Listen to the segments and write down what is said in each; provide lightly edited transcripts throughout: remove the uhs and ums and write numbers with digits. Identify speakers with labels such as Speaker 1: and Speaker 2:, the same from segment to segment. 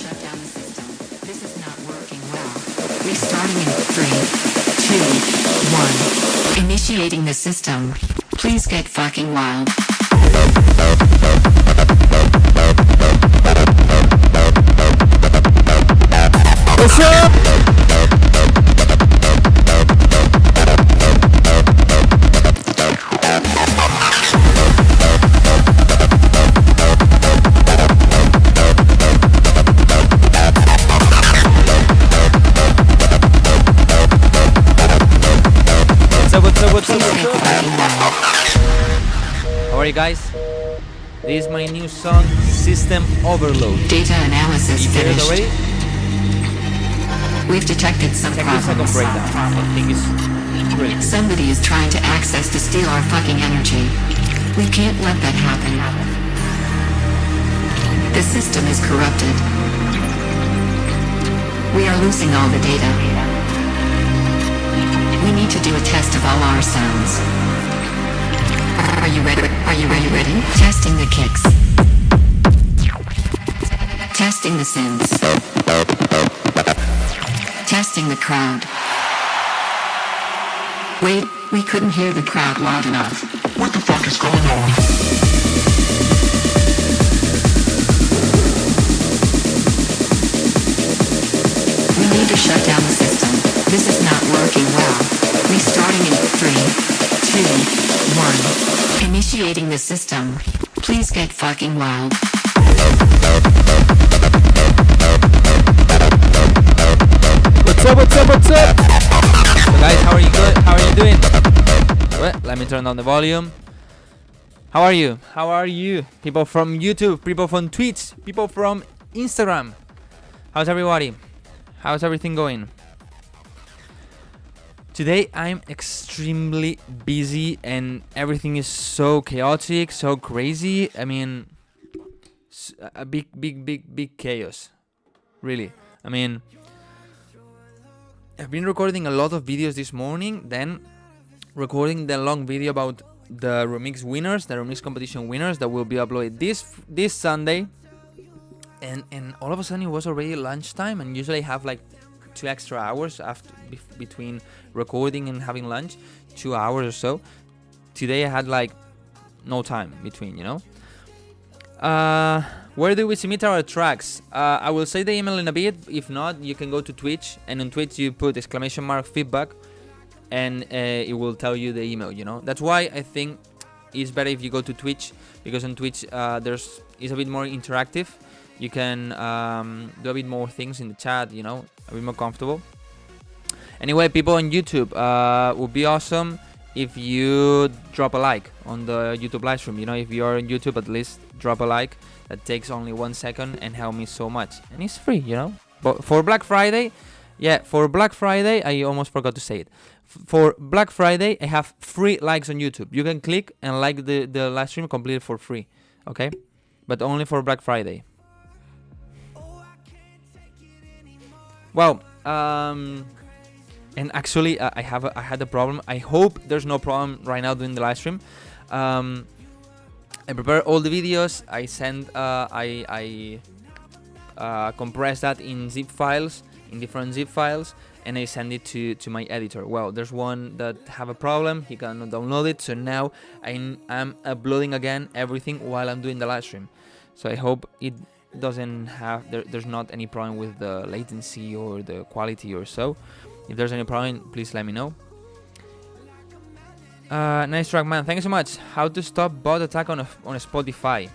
Speaker 1: shut down the system. This is not working well. Restarting in 3, 2, 1. Initiating the system. Please get fucking wild.
Speaker 2: What's up? What's up? How are you guys? This is my new song, System Overload.
Speaker 1: Data analysis
Speaker 2: You hear it
Speaker 1: finished.
Speaker 2: already?
Speaker 1: We've detected some
Speaker 2: Check this second
Speaker 1: problems.
Speaker 2: breakdown. I think it's brilliant.
Speaker 1: Somebody is trying to access to steal our fucking energy. We can't let that happen. The system is corrupted. We are losing all the data. We need to do a test of all our sounds. Are you ready? Are you ready? Testing the kicks. Testing the synths. Testing the crowd. Wait, we couldn't hear the crowd loud enough.
Speaker 3: What the fuck is going on?
Speaker 1: We need to shut down the system. This is not working well. Restarting in 3, 2, 1. Initiating the system. Please get fucking wild.
Speaker 2: What's up? So guys, how are you good? How are you doing? Well, let me turn down the volume. How are you? People from YouTube, people from Twitch, people from Instagram. How's everybody? How's everything going? Today I'm extremely busy and everything is so chaotic, so crazy. I mean, a big chaos. Really. I mean, I've been recording a lot of videos this morning, then recording the long video about the remix winners, the remix competition winners that will be uploaded this Sunday. And all of a sudden it was already lunchtime, and usually I have like 2 extra hours after between recording and having lunch, 2 hours or so. Today I had like no time between, you know. Where do we submit our tracks? I will say the email in a bit. If not, you can go to Twitch, and on Twitch you put !feedback, and it will tell you the email, you know. That's why I think it's better if you go to Twitch, because on Twitch it's a bit more interactive. You can do a bit more things in the chat, you know, a bit more comfortable. Anyway, people on YouTube, would be awesome if you drop a like on the YouTube live stream. You know, if you're on YouTube, at least drop a like. That takes only 1 second and help me so much. And it's free, you know. But for Black Friday, I almost forgot to say it. For Black Friday, I have free likes on YouTube. You can click and like the live stream completely for free, okay? But only for Black Friday. Well, and actually, I had a problem. I hope there's no problem right now doing the live stream. I prepare all the videos. I send, I compress that in zip files, in different zip files, and I send it to my editor. Well, there's one that have a problem. He cannot download it, so now I'm uploading again everything while I'm doing the live stream. So I hope it doesn't have there's not any problem with the latency or the quality or so. If there's any problem, please let me know. Nice track, man. Thank you so much. How to stop bot attack on a Spotify?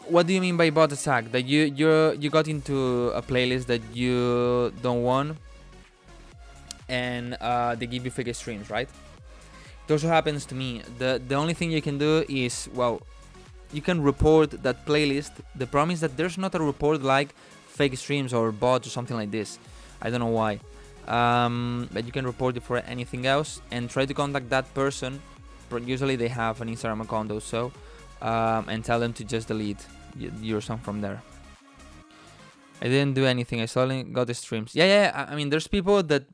Speaker 2: What do you mean by bot attack? That you got into a playlist that you don't want, and they give you fake streams, right? It also happens to me. The only thing you can do is, well, you can report that playlist. The problem is that there's not a report like fake streams or bots or something like this. I don't know why. But you can report it for anything else and try to contact that person. Usually they have an Instagram account also, and tell them to just delete your song from there. I didn't do anything. I only got the streams. Yeah. I mean, there's people that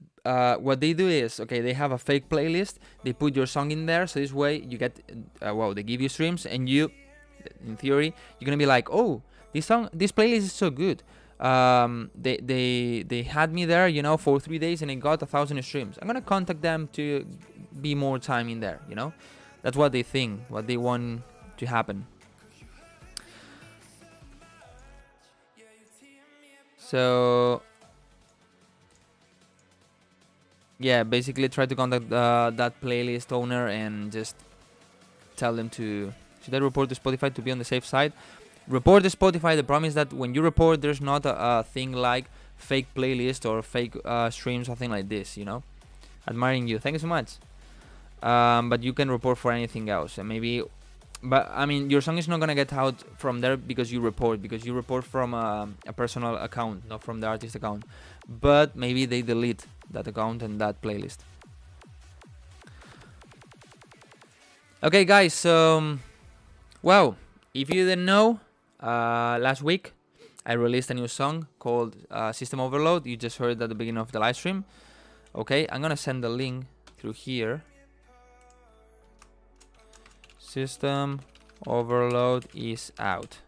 Speaker 2: what they do is, okay, they have a fake playlist. They put your song in there, so this way you get, well, they give you streams and you in theory, you're gonna be like, oh, this playlist is so good. They had me there, you know, for 3 days, and it got 1,000 streams. I'm gonna contact them to be more time in there, you know. That's what they think, what they want to happen. So yeah, basically try to contact that playlist owner and just tell them to, should I report to Spotify to be on the safe side? Report to Spotify. The problem is that when you report, there's not a thing like fake playlist or fake streams, something like this, you know. Admiring you, thank you so much. But you can report for anything else, and maybe, but I mean, your song is not gonna get out from there because you report from a personal account, not from the artist account. But maybe they delete that account and that playlist. Okay, guys. So, well, if you didn't know, last week I released a new song called System Overload. You just heard at the beginning of the live stream. Okay, I'm gonna send the link through here. System Overload is out.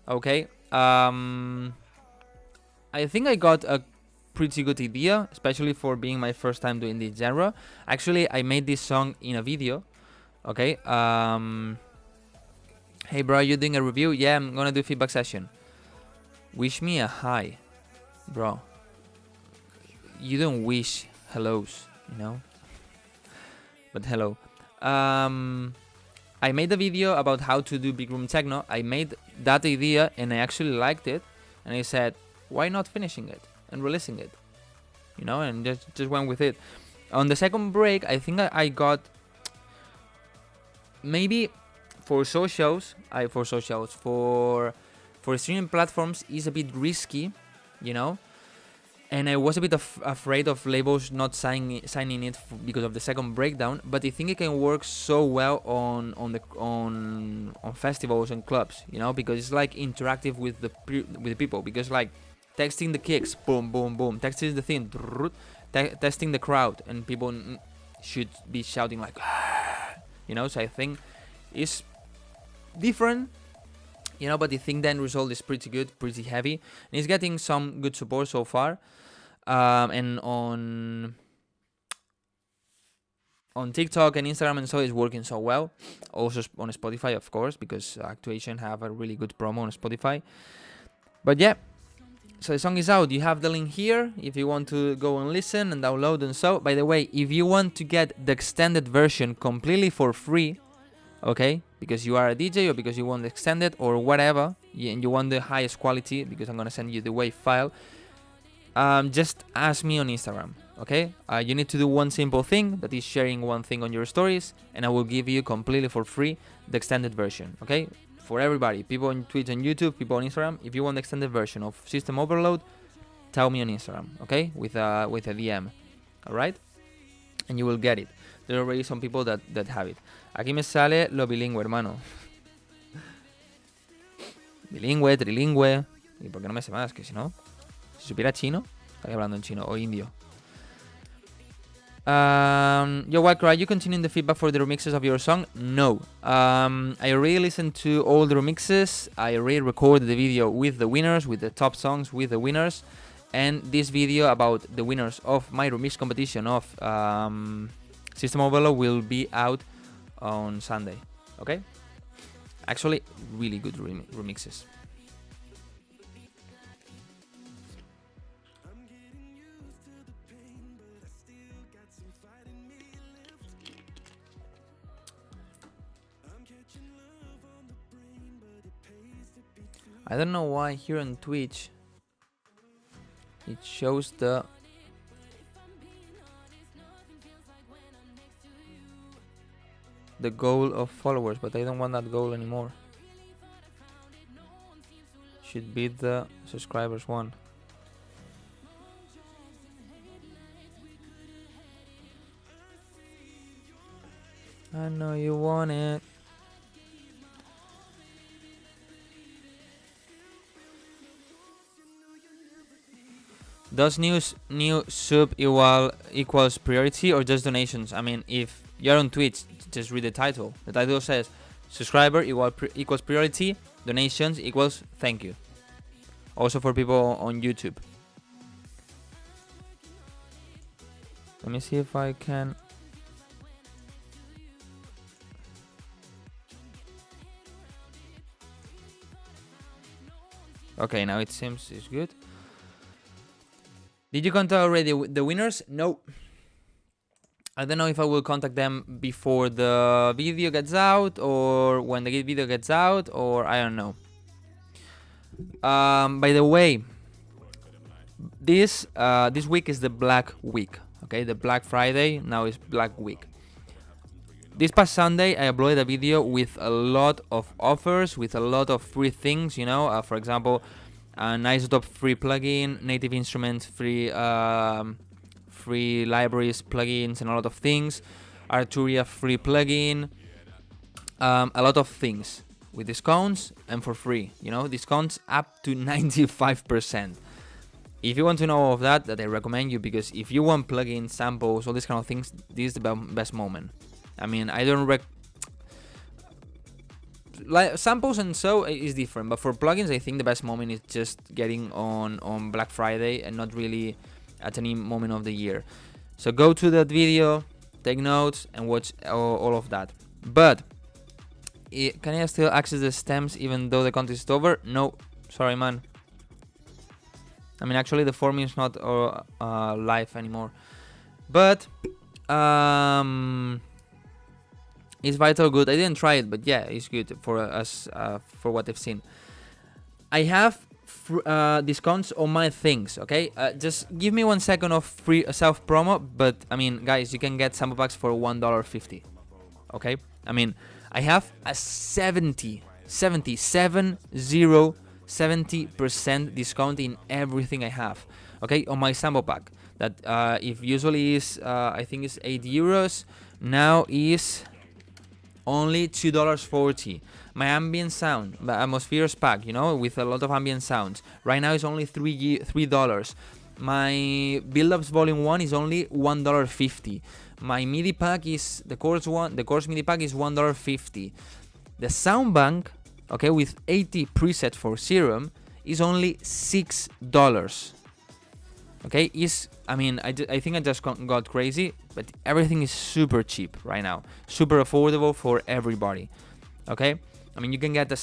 Speaker 2: Okay. I think I got a pretty good idea, especially for being my first time doing this genre. Actually, I made this song in a video. Okay. Hey bro, you doing a review? Yeah, I'm gonna do feedback session. Wish me a hi, bro. You don't wish hellos, you know. But hello. I made a video about how to do big room techno. I made that idea and I actually liked it, and I said, why not finishing it and releasing it, you know, and just went with it. On the second break, I think I got, maybe for socials, for streaming platforms is a bit risky, you know. And I was a bit afraid of labels not signing it because of the second breakdown. But I think it can work so well on festivals and clubs, you know, because it's like interactive with the people. Because like texting the kicks, boom, boom, boom, texting the thing, testing the crowd, and people should be shouting like, you know. So I think it's different, you know, but I think the end result is pretty good, pretty heavy, and it's getting some good support so far. And on TikTok and Instagram and so it's working so well. Also on Spotify, of course, because Actuation have a really good promo on Spotify. But yeah, so the song is out. You have the link here if you want to go and listen and download and so. By the way, if you want to get the extended version completely for free, okay, because you are a DJ or because you want the extended or whatever, and you want the highest quality, because I'm gonna send you the WAV file. Just ask me on Instagram, okay? You need to do one simple thing, that is sharing one thing on your stories, and I will give you completely for free the extended version, okay? For everybody, people on Twitch and YouTube, people on Instagram, if you want the extended version of System Overload, tell me on Instagram, okay? With a DM, all right? And you will get it. There are already some people that have it. Aquí me sale lo bilingüe, hermano. Bilingüe, trilingüe. ¿Y por qué no me sé más? Que si no... Si supiera chino, estaría hablando en chino o indio. Yo, Wildcrow, are you continuing the feedback for the remixes of your song? No. I already listened to all the remixes. I already recorded the video with the winners, with the top songs with the winners. And this video about the winners of my remix competition of System Overload will be out on Sunday. Okay? Actually, really good remixes. I don't know why here on Twitch it shows the goal of followers, but I don't want that goal anymore. Should be the subscribers one. I know you want it. Does new sub equals priority or just donations? I mean, if you're on Twitch, just read the title. The title says Subscriber equals priority. Donations equals thank you. Also for people on YouTube. Let me see if I can. Okay, now it seems it's good. Did you contact already the winners? No. I don't know if I will contact them before the video gets out or when the video gets out, or I don't know. By the way, this week is the Black Week. Okay, the Black Friday now is Black Week. This past Sunday, I uploaded a video with a lot of offers, with a lot of free things. You know, for example, an Isotope free plugin, Native Instruments free. Free libraries, plugins, and a lot of things. Arturia free plugin, a lot of things with discounts and for free. You know, discounts up to 95%. If you want to know all of that I recommend you, because if you want plugins, samples, all these kind of things, this is the best moment. I mean, I don't like samples and so is different, but for plugins, I think the best moment is just getting on Black Friday and not really at any moment of the year. So go to that video, take notes, and watch all of that. But can I still access the stems even though the contest is over? No, sorry, man. I mean, actually, the form is not live anymore. But it's vital good. I didn't try it, but yeah, it's good for us for what I've seen. I have discounts on my things. Okay, just give me 1 second of free self promo. But I mean, guys, you can get sample packs for $1.50. Okay, I mean, I have a 70% discount in everything I have. Okay, on my sample pack that if usually is I think it's €8, now is only $2.40. My ambient sound, my atmospheres pack, you know, with a lot of ambient sounds, right now is only $3. My build-ups volume 1 is only $1.50. My MIDI pack is the course MIDI pack is $1.50. The sound bank, okay, with 80 presets for Serum is only $6. Okay, I mean, I think I just got crazy, but everything is super cheap right now, super affordable for everybody. Okay, I mean, you can get a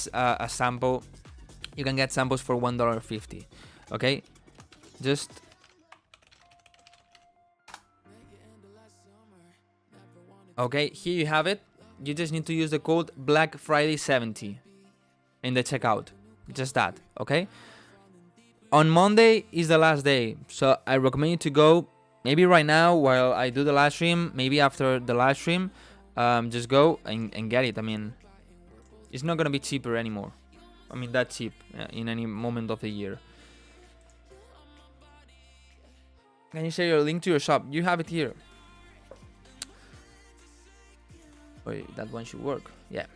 Speaker 2: sample, you can get samples for $1.50. Okay, just okay. Here you have it. You just need to use the code Black Friday 70 in the checkout. Just that. Okay. On Monday is the last day, so I recommend you to go maybe right now while I do the live stream, maybe after the live stream, just go and get it. I mean, it's not gonna be cheaper anymore. I mean, that cheap in any moment of the year. Can you share your link to your shop? You have it here. Wait, that one should work. Yeah.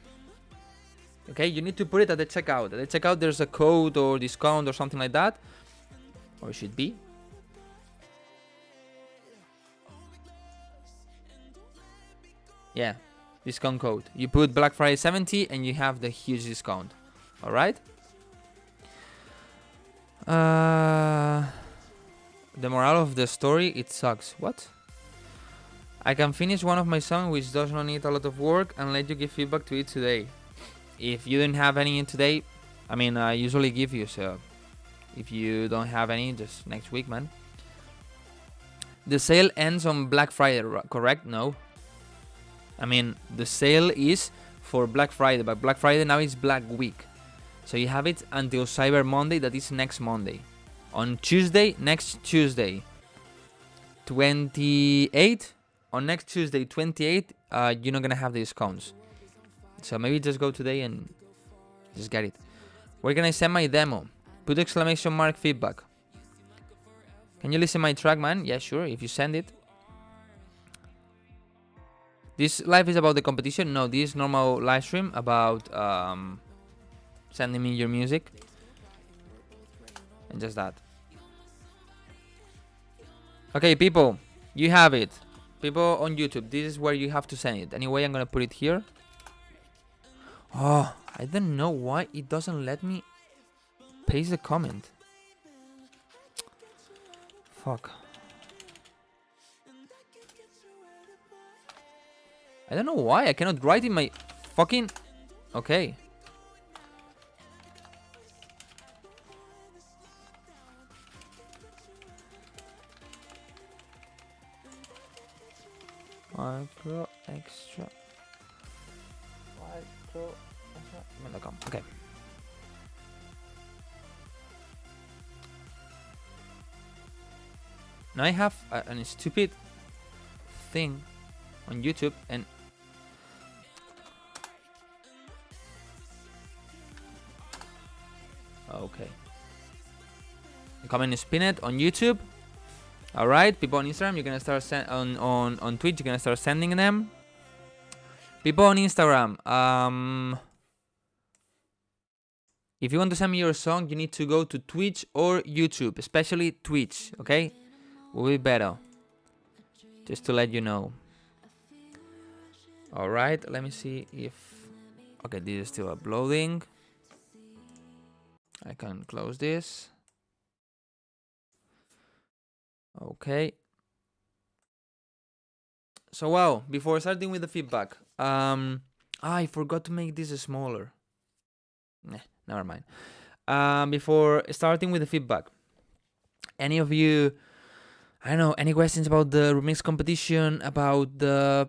Speaker 2: Okay, you need to put it at the checkout. At the checkout, there's a code or discount or something like that. Or it should be. Yeah, discount code. You put Black Friday 70 and you have the huge discount. Alright? The moral of the story, it sucks. What? I can finish one of my songs which does not need a lot of work and let you give feedback to it today. If you didn't have any today, I mean, I usually give you, so if you don't have any, just next week, man. The sale ends on Black Friday, correct? No. I mean, the sale is for Black Friday, but Black Friday now is Black Week. So you have it until Cyber Monday, that is next Monday. On Tuesday, next Tuesday, 28, on next Tuesday, 28, you're not gonna have the discounts. So maybe just go today and just get it. Where can I send my demo? Put exclamation mark feedback. Can you listen my track, man? Yeah, sure, if you send it. This live is about the competition? No, this is normal live stream about sending me your music. And just that. Okay, people, you have it. People on YouTube, this is where you have to send it. Anyway, I'm gonna put it here. Oh, I don't know why it doesn't let me paste the comment. Fuck. I don't know why I cannot write in my fucking... Okay. Wildcrow extra. Wildcrow extra. Okay. Now I have a stupid thing on YouTube and okay. Comment and spin it on YouTube. All right, people on Instagram, you're gonna start on Twitch. You're gonna start sending them. People on Instagram, if you want to send me your song, you need to go to Twitch or YouTube, especially Twitch. Okay, will be better. Just to let you know. All right, let me see if. Okay, this is still uploading. I can close this. Okay. So wow, before starting with the feedback, I forgot to make this smaller. Never mind. Before starting with the feedback, any of you, I don't know, any questions about the remix competition, about the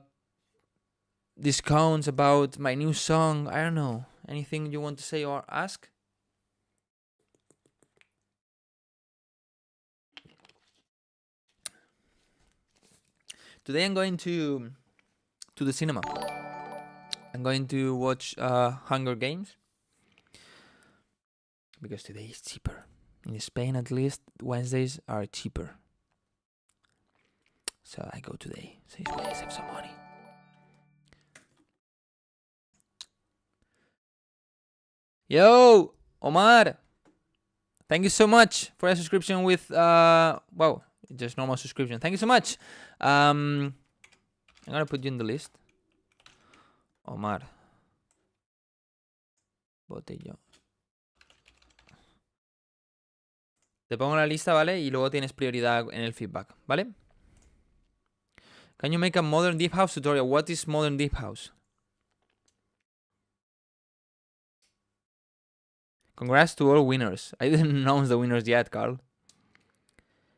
Speaker 2: discounts, about my new song? I don't know. Anything you want to say or ask? Today I'm going to the cinema. I'm going to watch Hunger Games because today is cheaper. In Spain, at least, Wednesdays are cheaper. So I go today. Saves me, I save some money. Yo, Omar! Thank you so much for a subscription with wow, just normal subscription. Thank you so much. I'm gonna put you in the list. Omar Botello. Te pongo en la lista, ¿vale? Y luego tienes prioridad en el feedback, ¿vale? Can you make a modern deep house tutorial? What is modern deep house? Congrats to all winners. I didn't announce the winners yet, Carl.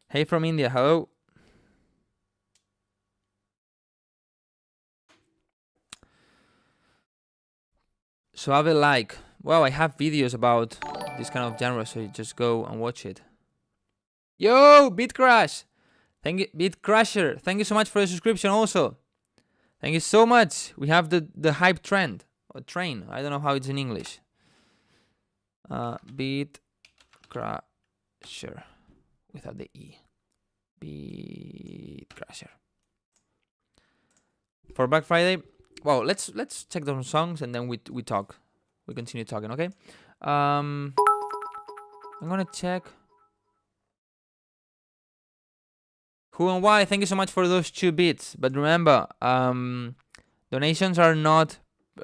Speaker 2: Hey from India, hello. So I will like. Well, I have videos about this kind of genre, so you just go and watch it. Yo, Beat Crash! Thank you, Beat Crasher. Thank you so much for the subscription also. Thank you so much. We have the hype trend or train. I don't know how it's in English. Beat Crasher without the E. Beat Crasher. For Black Friday, well, let's check those songs and then we talk. We continue talking, okay? I'm gonna check who and why. Thank you so much for those 2 bits. But remember, donations are not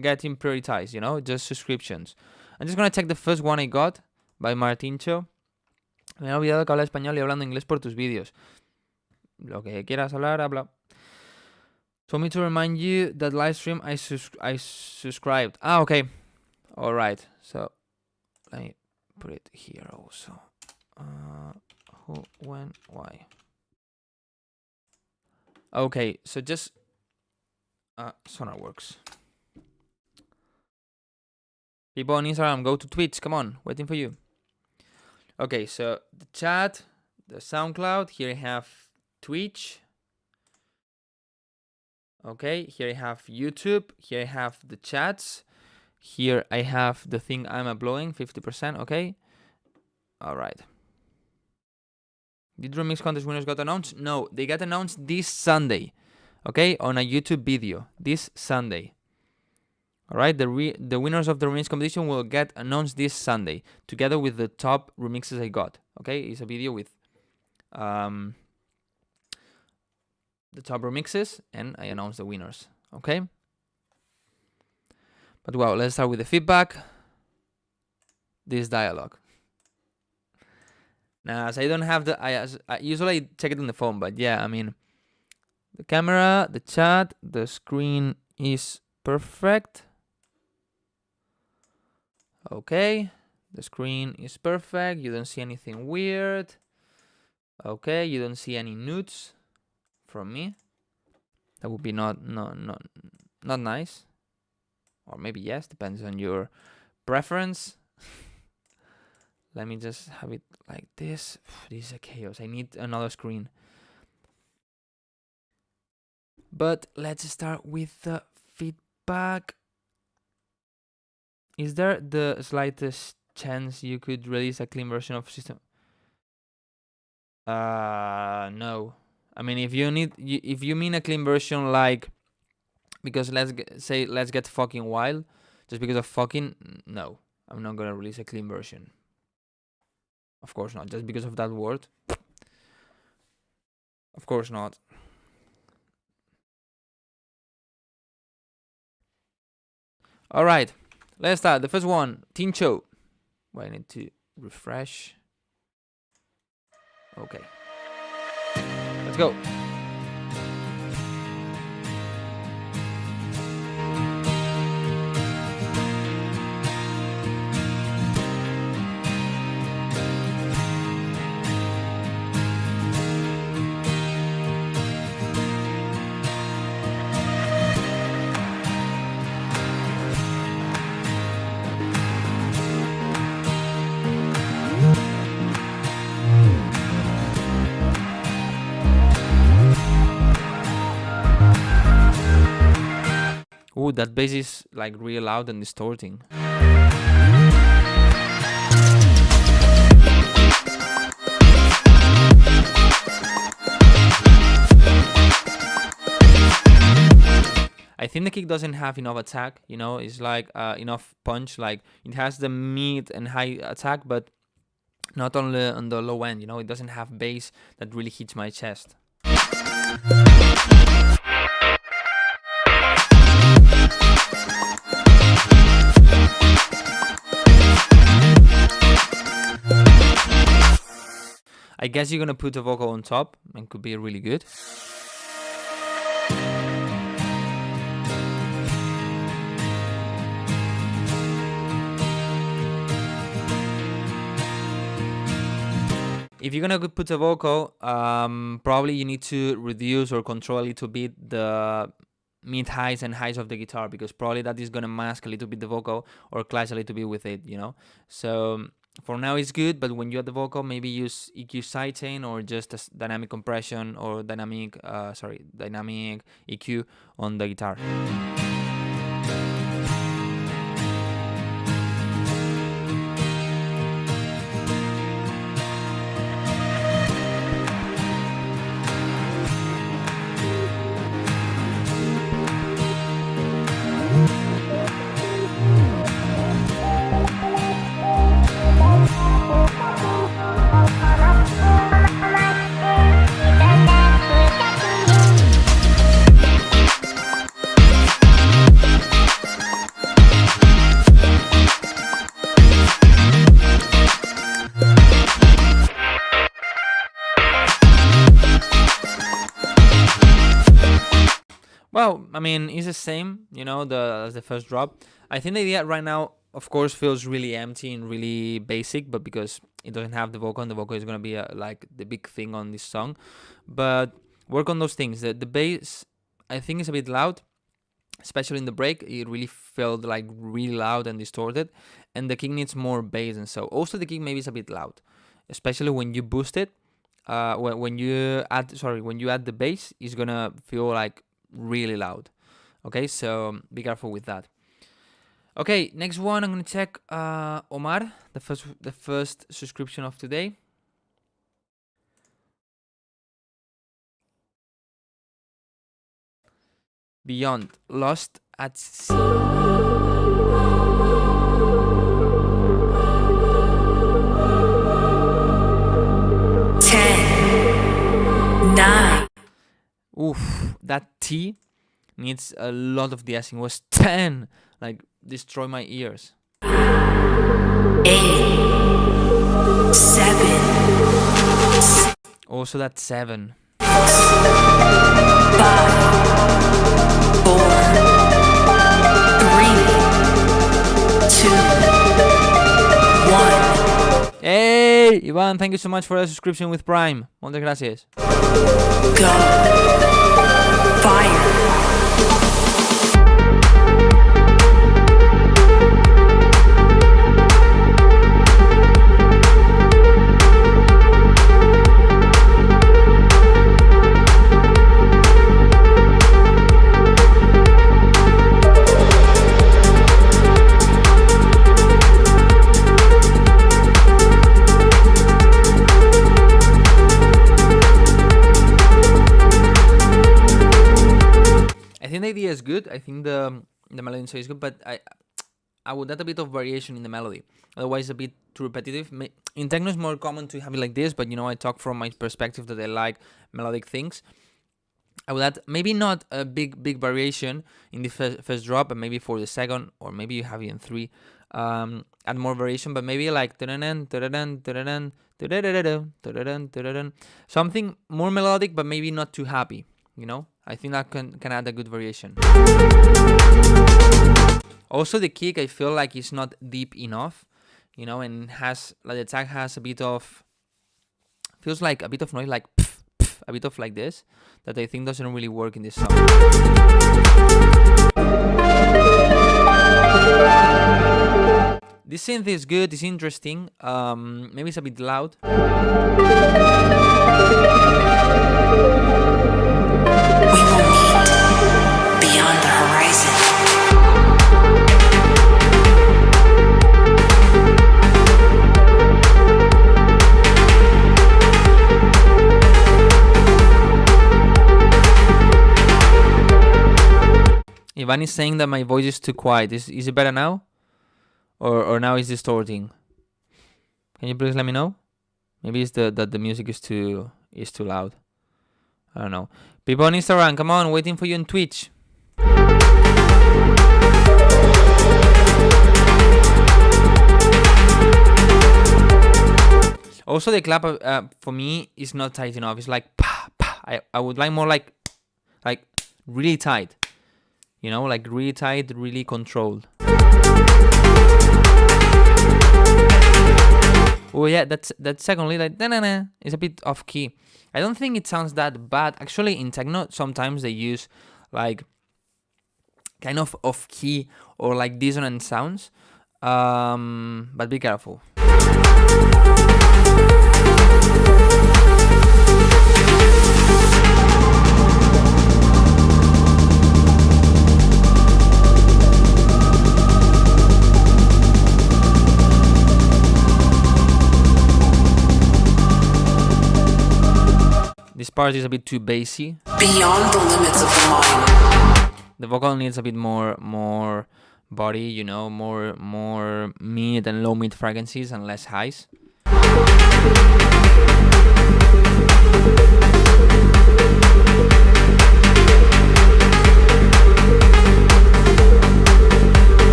Speaker 2: getting prioritized, you know, just subscriptions. I'm just gonna check the first one I got by Martincho. Me he olvidado que habla español y hablando inglés por tus vídeos. Lo que quieras hablar, habla. Told me to remind you that live stream I subscribed. Ah, okay. All right. So let me put it here also. Who, when, why? Okay. So just Sonar works. People on Instagram, go to Twitch. Come on, waiting for you. Okay. So the chat, the SoundCloud. Here I have Twitch. Okay, here I have YouTube. Here I have the chats. Here I have the thing I'm uploading, 50%. Okay. All right. Did remix contest winners got announced? No, they got announced this Sunday. Okay, on a YouTube video this Sunday. All right, the winners of the remix competition will get announced this Sunday together with the top remixes I got. Okay, it's a video with the top remixes, and I announce the winners. Okay. But well, let's start with the feedback. This dialogue. Now, as I don't have the, I usually check it on the phone, but yeah, I mean, the camera, the chat, the screen is perfect. Okay, the screen is perfect. You don't see anything weird. Okay, you don't see any nudes from me. That would be not nice. Or maybe yes, depends on your preference. Let me just have it like this. This is a chaos. I need another screen. But let's start with the feedback. Is there the slightest chance you could release a clean version of system? No. I mean, if you mean a clean version, like, because let's get fucking wild, just because of fucking, no, I'm not gonna release a clean version. Of course not. Just because of that word. Of course not. All right, let's start. The first one, Tincho. Well, I need to refresh. Okay. Let's go. Ooh, that bass is like real loud and distorting. I think the kick doesn't have enough attack, you know, it's like enough punch, like it has the mid and high attack, but not on the low end, you know, it doesn't have bass that really hits my chest. I guess you're gonna put a vocal on top and could be really good. If you're gonna put a vocal, probably you need to reduce or control a little bit the mid highs and highs of the guitar, because probably that is gonna mask a little bit the vocal or clash a little bit with it, you know. So for now it's good, but when you add the vocal, maybe use EQ sidechain or just a dynamic compression or dynamic EQ on the guitar. Well, I mean, it's the same, you know, as the first drop. I think the idea right now, of course, feels really empty and really basic, but because it doesn't have the vocal, and the vocal is gonna be like the big thing on this song. But work on those things. The bass, I think, is a bit loud, especially in the break. It really felt like really loud and distorted, and the kick needs more bass, and so also the kick maybe is a bit loud, especially when you boost it. When you add the bass, it's gonna feel like really loud. Okay, so be careful with that. Okay, next one, I'm gonna check Omar, the first subscription of today. Beyond, Lost at Sea.
Speaker 4: 10, 9.
Speaker 2: Oof, that T needs a lot of de-icing. Was 10. Like, destroy my ears.
Speaker 4: 8, 7,
Speaker 2: Also that 7.
Speaker 4: 5, 4, 3, 2, 1.
Speaker 2: Hey, Ivan, thank you so much for the subscription with Prime. Muchas gracias.
Speaker 4: Go. Fire.
Speaker 2: I think the idea is good. I think the melody is good, but I would add a bit of variation in the melody. Otherwise, it's a bit too repetitive. In techno, it's more common to have it like this, but I talk from my perspective that I like melodic things. I would add maybe not a big variation in the first drop, but maybe for the second, or maybe you have it in 3. Add more variation, but maybe like something more melodic, but maybe not too happy. I think that can add a good variation. Also, the kick I feel like is not deep enough, and has like the tag has a bit of feels like a bit of noise, like pff, pff, a bit of like this, that I think doesn't really work in this song. This synth is good, it's interesting. Maybe it's a bit loud.
Speaker 4: We will meet beyond the horizon.
Speaker 2: Ivan is saying that my voice is too quiet. Is it better now? Or now it's distorting? Can you please let me know? Maybe it's that the music is too loud. I don't know. People on Instagram, come on, waiting for you on Twitch. Also, the clap for me is not tight enough. It's like pa pa. I would like more like really tight. Like really tight, really controlled. Oh yeah, that's secondly like na-na-na. It's a bit off key. I don't think it sounds that bad. Actually, in techno, sometimes they use like kind of off key or like dissonant sounds. But be careful. This part is a bit too bassy.
Speaker 4: Beyond the limits of the mind.
Speaker 2: The vocal needs a bit more body, more mid and low mid frequencies and less highs.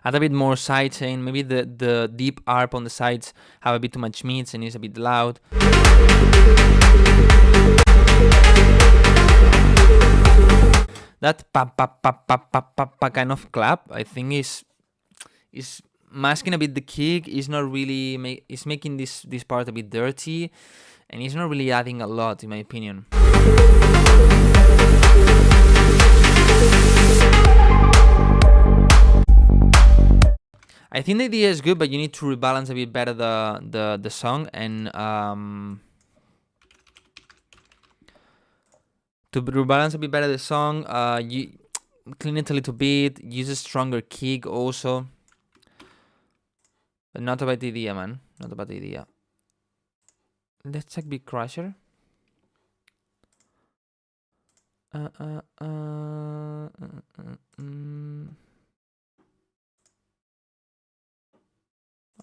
Speaker 2: Add a bit more side chain. Maybe the deep arp on the sides have a bit too much mids and is a bit loud. That pa pa pa pa pa pa pa kind of clap, I think is masking a bit the kick. Is not really is making this part a bit dirty, and it's not really adding a lot, in my opinion. I think the idea is good, but you need to rebalance a bit better the song and to rebalance a bit better the song, you clean it a little bit, use a stronger kick also. But not a bad idea, man. Not a bad idea. Let's check Big Crusher.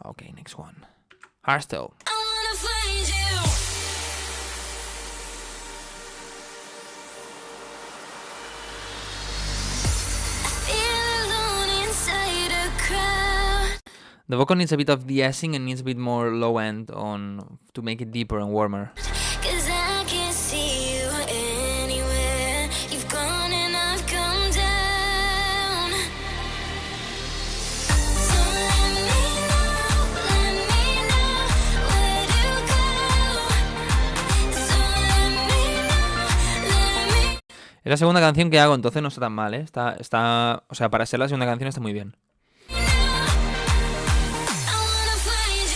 Speaker 2: Okay, next one. Hardstyle.
Speaker 5: I wanna find you. I feel alone
Speaker 2: The vocal needs a bit of de-essing and needs a bit more low end on to make it deeper and warmer.
Speaker 5: 'Cause I can't see you anywhere. You've gone and I've come down. So let me know where to go. So let me know.
Speaker 2: Es la segunda canción que hago, entonces no está tan mal, ¿eh? O sea, para ser la segunda canción está muy bien.
Speaker 5: I wanna find you.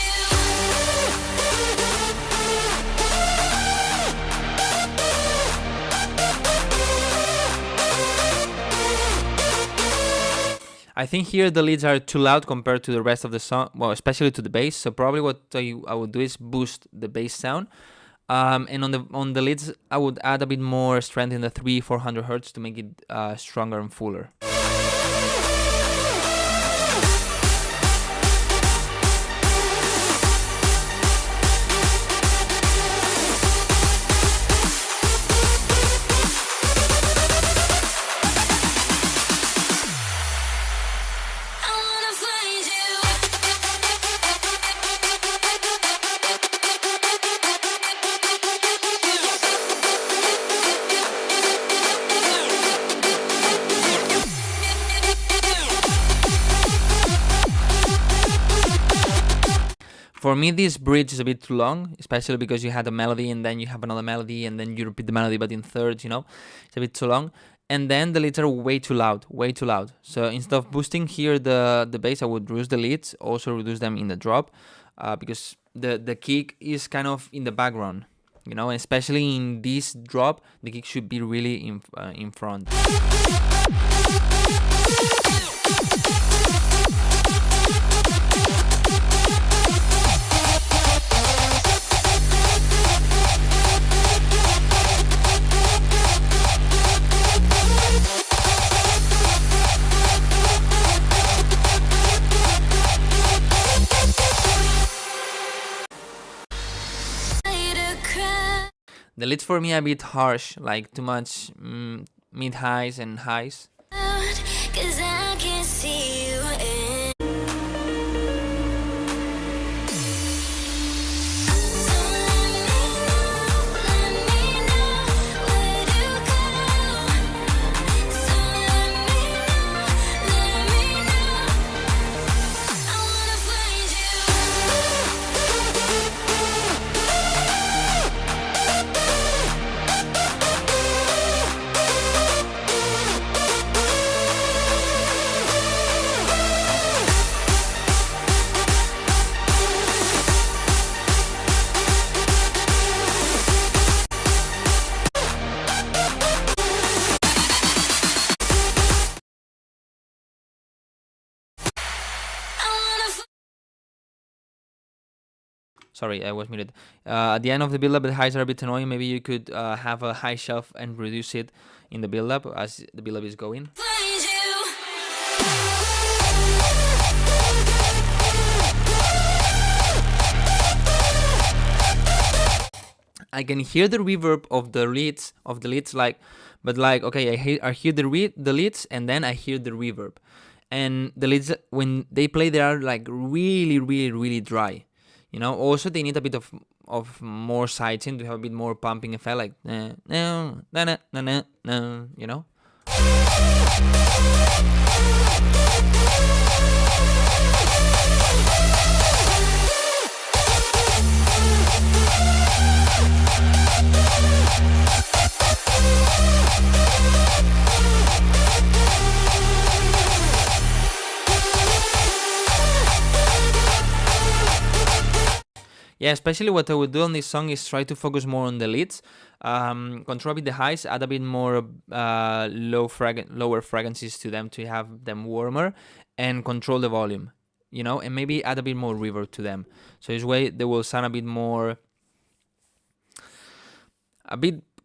Speaker 2: I think here the leads are too loud compared to the rest of the song, well, especially to the bass. So probably what I would do is boost the bass sound. And on the leads, I would add a bit more strength in the 300-400 hertz to make it stronger and fuller.
Speaker 5: I wanna find you.
Speaker 2: For me, this bridge is a bit too long, especially because you had a melody and then you have another melody and then you repeat the melody but in thirds, you know? It's a bit too long. And then the leads are way too loud, way too loud. So instead of boosting here the bass, I would reduce the leads, also reduce them in the drop, because the kick is kind of in the background, you know? And especially in this drop, the kick should be really in front. The leads for me are a bit harsh, like too much mid-highs and highs.
Speaker 5: 'Cause I can't see you in. So let me know where to go. So let me know. I wanna find you.
Speaker 2: Sorry, I was muted. At the end of the build-up, the highs are a bit annoying. Maybe you could have a high shelf and reduce it in the build-up as the build-up is going.
Speaker 5: Find you.
Speaker 2: I can hear the reverb of the leads, like, but like, okay, I hear the leads and then I hear the reverb, and the leads when they play they are like really, really, really dry, you know. Also, they need a bit of more sighting to have a bit more pumping effect, like no, you know. Yeah, especially what I would do on this song is try to focus more on the leads, control a bit the highs, add a bit more lower frequencies to them to have them warmer, and control the volume, you know, and maybe add a bit more reverb to them. So this way they will sound a bit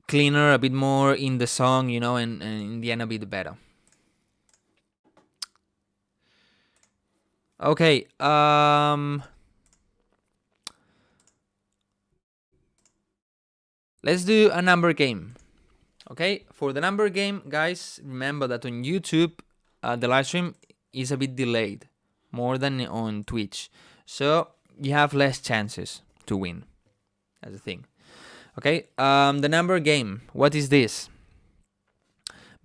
Speaker 2: cleaner, a bit more in the song, you know, and in the end a bit better. Okay, let's do a number game. Okay, for the number game, guys, remember that on YouTube, the live stream is a bit delayed. more than on Twitch. So you have less chances to win. That's the thing. Okay, the number game. What is this?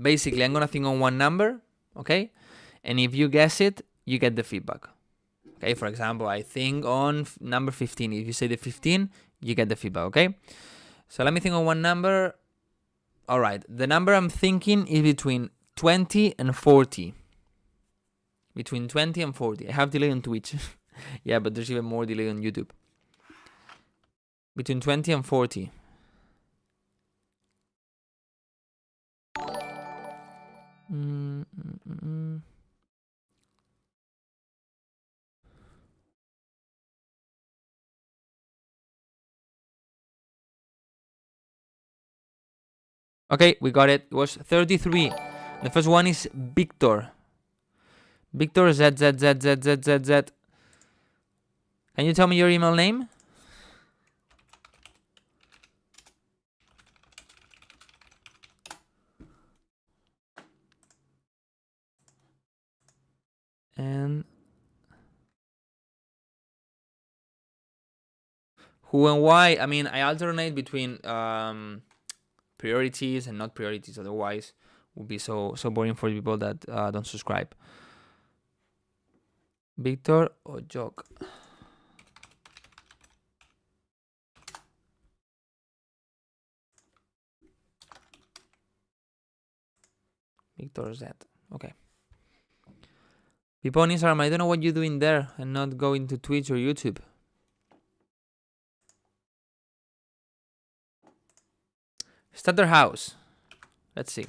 Speaker 2: Basically, I'm gonna think on one number, okay? And if you guess it, you get the feedback. Okay, for example, I think on number 15. If you say the 15, you get the feedback, okay? So let me think on one number. All right, the number I'm thinking is between 20 and 40. Between 20 and 40. I have delay on Twitch. Yeah, but there's even more delay on YouTube. Between 20 and 40. Okay, we got it. It was 33. The first one is Victor. Victor Z. Can you tell me your email name? And who and why? I mean, I alternate between priorities and not priorities. Otherwise, it would be so boring for people that don't subscribe. Victor or Jock? Victor Z. Okay. People on Instagram, I don't know what you're doing there and not going to Twitch or YouTube. Starter house. Let's see.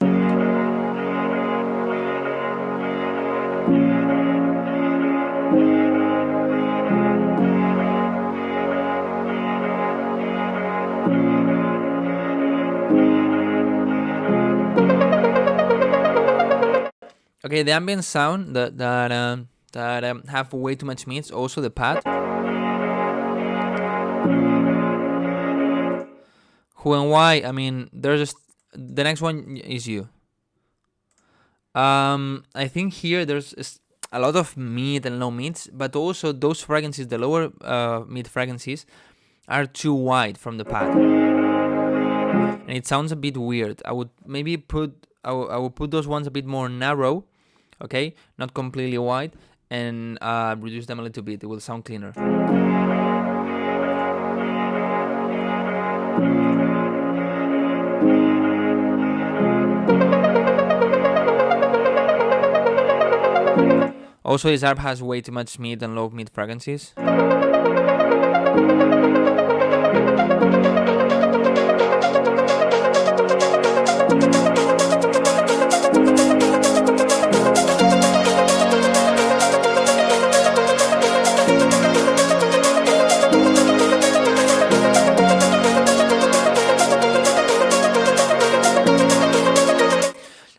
Speaker 2: Okay, the ambient sound that have way too much meats. Also the pad. Who and why? I mean, there's just the next one is you. I think here there's a lot of meat and low meats, but also those fragrances, the lower meat fragrances, are too wide from the pad, and it sounds a bit weird. I would maybe put I would put those ones a bit more narrow, okay, not completely wide, and reduce them a little bit. It will sound cleaner. Also, his ARP has way too much meat and low meat fragrances.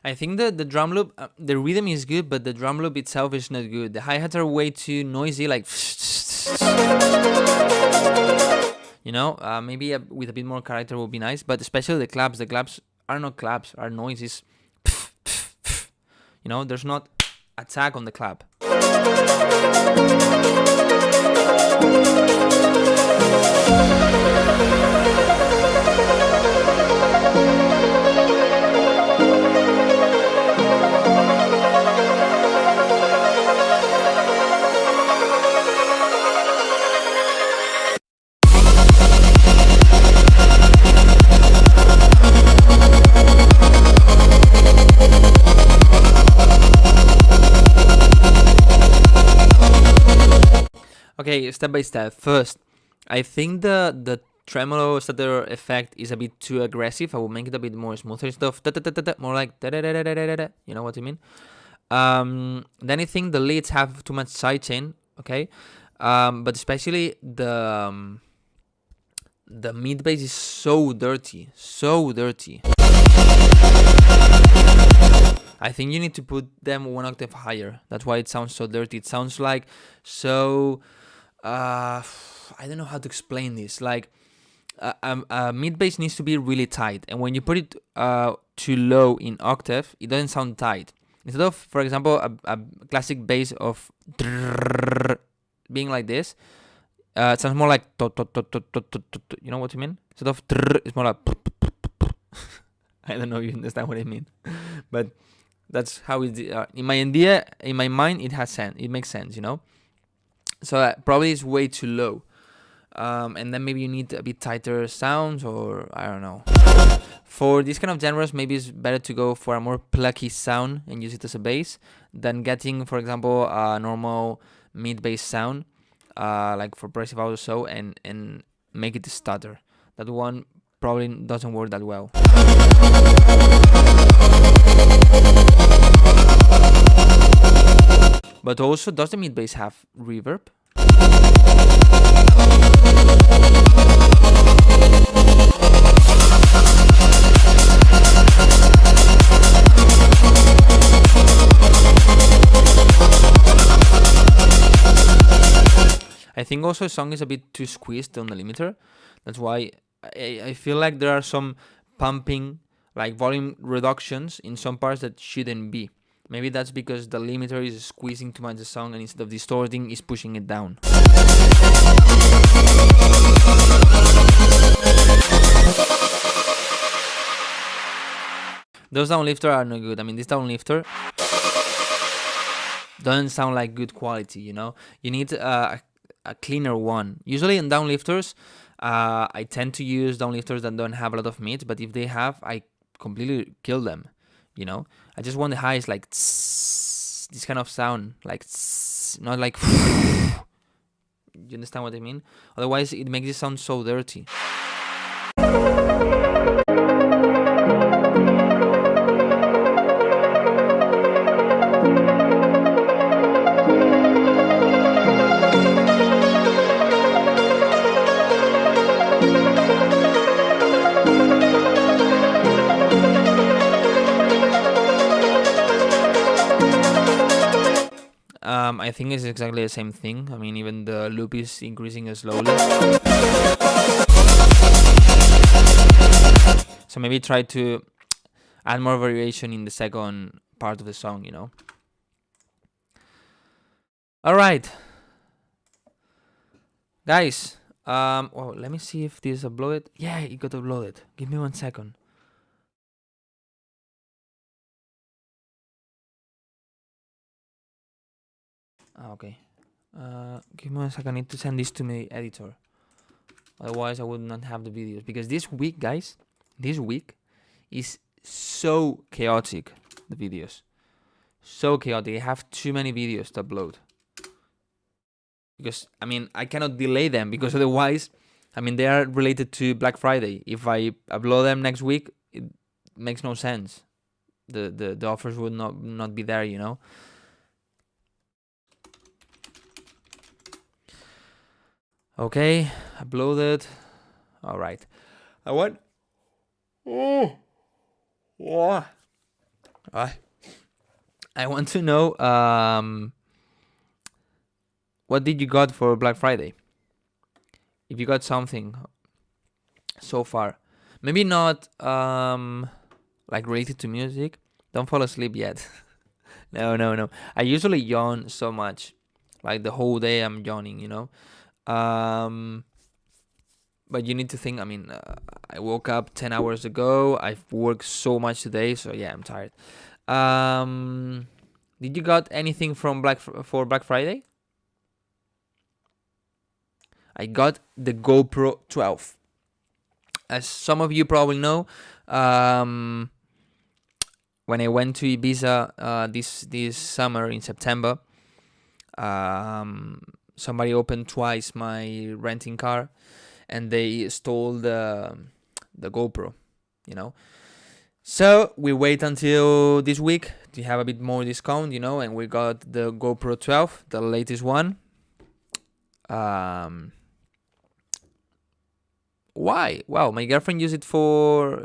Speaker 2: I think the drum loop, the rhythm is good, but the drum loop itself is not good. The hi-hats are way too noisy, like, you know, maybe with a bit more character would be nice, but especially the claps. The claps are not claps, are noises. You know, there's not attack on the clap. Okay, step by step. First, I think the tremolo stutter effect is a bit too aggressive. I will make it a bit more smoother stuff, more like you know what I mean. Then I think the leads have too much sidechain. Okay, but especially the mid bass is so dirty, so dirty. I think you need to put them one octave higher. That's why it sounds so dirty. It sounds like so. I don't know how to explain this. Like, mid bass needs to be really tight, and when you put it too low in octave, it doesn't sound tight. Instead of, for example, a classic bass of being like this, it sounds more like you know what I mean? Instead of it's more like I don't know if you understand what I mean, but that's how it in my idea, in my mind, it has sense. It makes sense, you know. So probably it's way too low, and then maybe you need a bit tighter sounds, or I don't know. For this kind of genres, maybe it's better to go for a more plucky sound and use it as a bass than getting, for example, a normal mid-bass sound, like for progressive house or so, and make it stutter. That one probably doesn't work that well. But also, does the mid-bass have reverb? I think also a song is a bit too squeezed on the limiter. That's why I feel like there are some pumping, like volume reductions in some parts that shouldn't be. Maybe that's because the limiter is squeezing too much the song, and instead of distorting, is pushing it down. Those down lifter are no good. I mean, this down lifter doesn't sound like good quality, you know? You need a cleaner one. Usually in downlifters, I tend to use downlifters that don't have a lot of mid, but if they have, I completely kill them, you know? I just want the highs like tss, this kind of sound, like tss, not like you understand what I mean? Otherwise, it makes it sound so dirty. I think it's exactly the same thing. I mean, even the loop is increasing slowly. So maybe try to add more variation in the second part of the song, you know. All right, guys. Well, let me see if this is uploaded. Yeah, it got uploaded. Give me 1 second. Okay. Give me 1 second. I need to send this to my editor. Otherwise, I would not have the videos. Because this week, guys, this week is so chaotic. The videos. So chaotic. I have too many videos to upload. Because, I mean, I cannot delay them. Because otherwise, I mean, they are related to Black Friday. If I upload them next week, it makes no sense. The offers would not be there, you know. Okay, uploaded. All right. I want. I want to know. What did you got for Black Friday? If you got something so far, maybe not like related to music. Don't fall asleep yet. No. I usually yawn so much, like the whole day I'm yawning, you know. But you need to think, I mean, I woke up 10 hours ago. I've worked so much today, so yeah, I'm tired. Did you got anything from for Black Friday? I got the GoPro 12. As some of you probably know, when I went to Ibiza this summer in September, somebody opened twice my renting car, and they stole the GoPro, you know. So we wait until this week to have a bit more discount, you know, and we got the GoPro 12, the latest one. Why? Well, my girlfriend used it for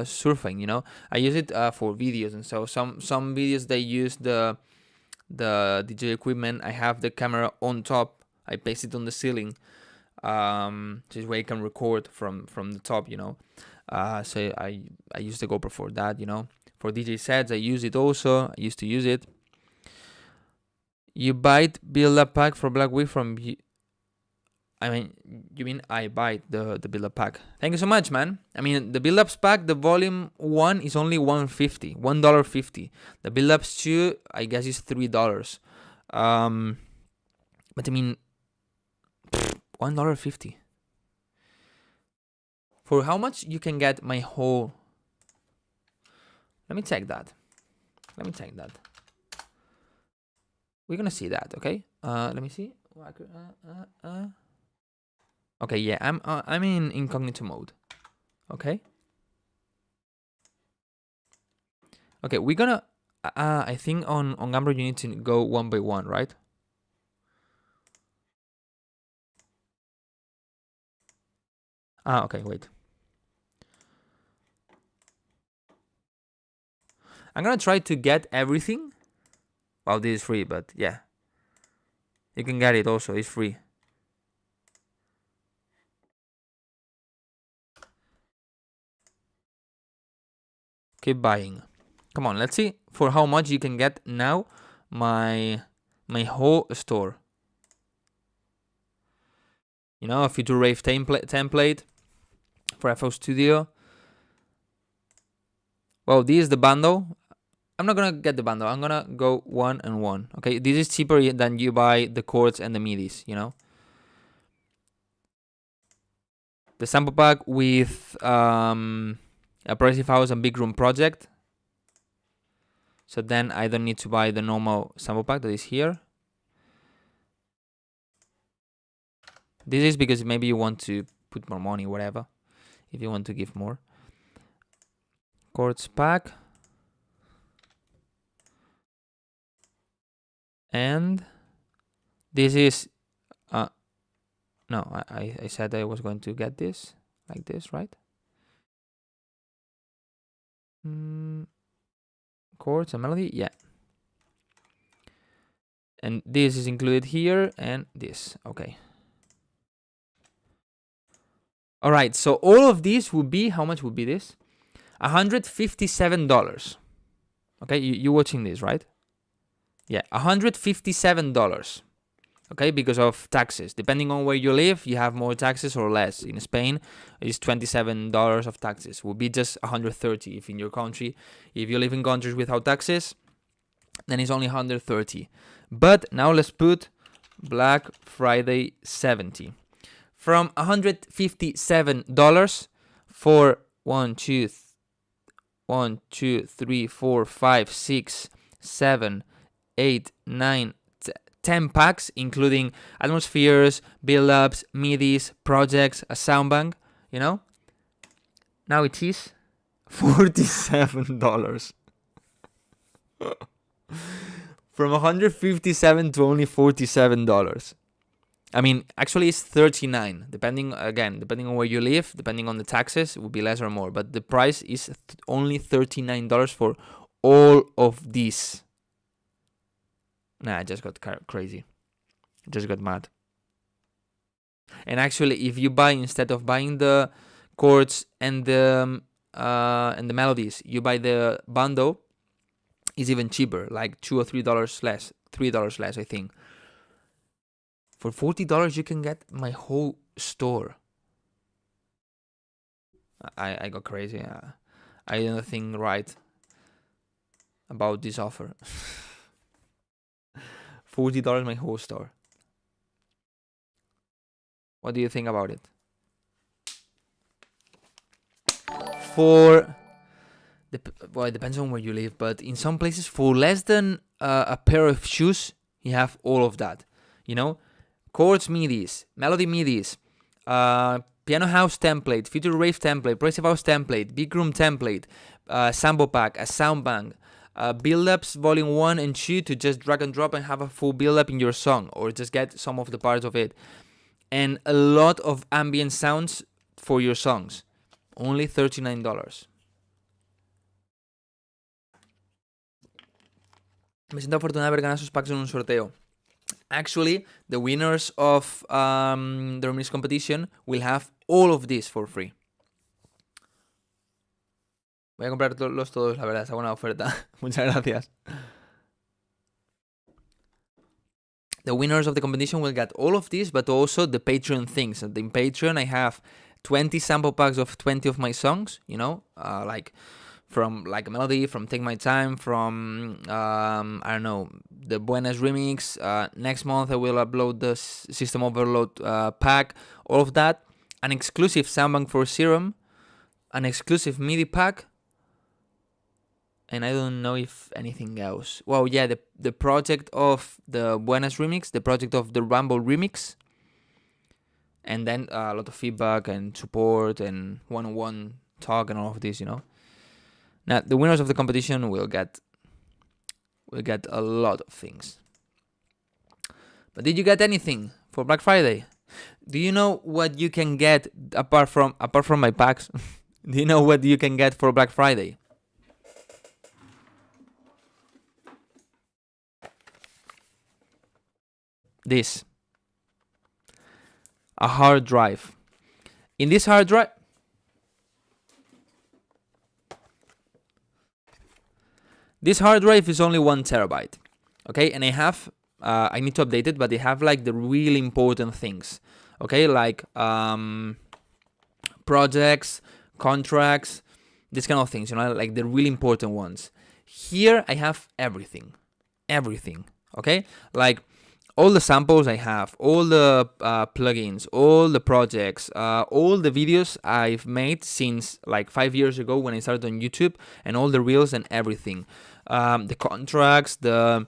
Speaker 2: surfing, you know. I use it for videos, and so some videos they use the DJ equipment. I have the camera on top. I paste it on the ceiling, so this way I can record from the top, you know. So I use the GoPro for that, you know, for DJ sets. I use it also. I used to use it. You buy build-up pack for Black Week from... I mean, you mean I buy the build-up pack. Thank you so much, man. I mean, the build-ups pack, the volume 1 is only $1.50. The build-ups 2, I guess, is $3. But I mean, $1.50. For how much you can get my whole... Let me check that. We're gonna see that, okay? Let me see. Okay, yeah, I'm in incognito mode. Okay. Okay, we're gonna. I think on Gambler you need to go one by one, right? Okay, wait. I'm gonna try to get everything. Well, this is free, but yeah. You can get it also, it's free. Keep buying. Come on, let's see for how much you can get now my whole store. You know, a Future Rave template for FL Studio. Well, this is the bundle. I'm not gonna get the bundle. I'm gonna go 1 and 1. Okay, this is cheaper than you buy the chords and the midis, you know. The sample pack with a Progressive House and Big Room project. So then I don't need to buy the normal sample pack that is here. This is because maybe you want to put more money, whatever. If you want to give more. Chords pack. And this is no, I said I was going to get this like this, right? Chords and melody, yeah. And this is included here, and this, okay. All right, so all of these would be, how much would be this? $157. Okay, you watching this, right? Yeah, $157. Okay, because of taxes. Depending on where you live, you have more taxes or less. In Spain, it's $27 of taxes. Will be just 130 if in your country. If you live in countries without taxes, then it's only 130. But now let's put Black Friday 70. From $157 for 1, 2, 3, 4, 5, 6, 7, 8, 9, 10 packs, including atmospheres, build-ups, midis, projects, a sound bank, you know? Now it is $47. From $157 to only $47. I mean, actually it's $39, depending on where you live, depending on the taxes, it would be less or more, but the price is only $39 for all of these. Nah, I just got crazy. I just got mad. And actually, if you buy, instead of buying the chords and the melodies, you buy the bundle, it's even cheaper, like $2 or $3 less, $3 less, I think. For $40, you can get my whole store. I got crazy. I didn't think right about this offer. $40 my whole store. What do you think about it? Well, it depends on where you live, but in some places, for less than a pair of shoes, you have all of that. You know, chords midis, melody midis, piano house template, future rave template, progressive house template, big room template, sample pack, a sound bank. Build-ups volume 1 and 2 to just drag and drop and have a full build-up in your song, or just get some of the parts of it. And a lot of ambient sounds for your songs. Only $39. Me siento afortunado de haber ganado esos packs en un sorteo. Actually, the winners of the Remix competition will have all of this for free. Voy a comprarlos todos, la verdad, es buena oferta. Muchas gracias. The winners of the competition will get all of this, but also the Patreon things. And in Patreon, I have 20 sample packs of 20 of my songs, you know, like from Like a Melody, from Take My Time, from, I don't know, the Buenas remix. Next month, I will upload the System Overload pack, all of that. An exclusive soundbank for Serum, an exclusive MIDI pack, and I don't know if anything else. Well, yeah, the project of the Buenas remix, the project of the Rumble remix, and then a lot of feedback and support and one-on-one talk and all of this, you know. Now, the winners of the competition will get a lot of things. But did you get anything for Black Friday? Do you know what you can get apart from my packs? Do you know what you can get for Black Friday? This. A hard drive. In this hard drive, this hard drive is only 1 terabyte. Okay, and I need to update it, but they have like the really important things. Okay, like projects, contracts, this kind of things, you know, like the really important ones. Here I have everything. Okay, like all the samples I have, all the plugins, all the projects, all the videos I've made since like 5 years ago when I started on YouTube, and all the reels and everything. The contracts, I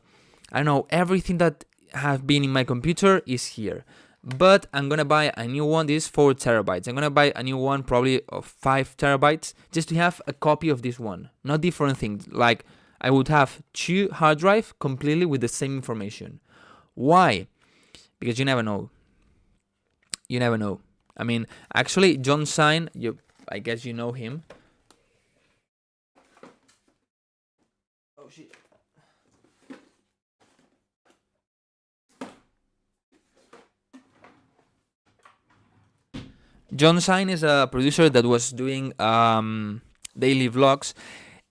Speaker 2: don't know, everything that have been in my computer is here. But I'm gonna buy a new one. This is 4 terabytes. I'm gonna buy a new one, probably of 5 terabytes, just to have a copy of this one. Not different things. Like I would have 2 hard drive completely with the same information. Why? Because you never know. You never know. I mean, actually, John Sine, I guess you know him. Oh shit. John Sine is a producer that was doing daily vlogs,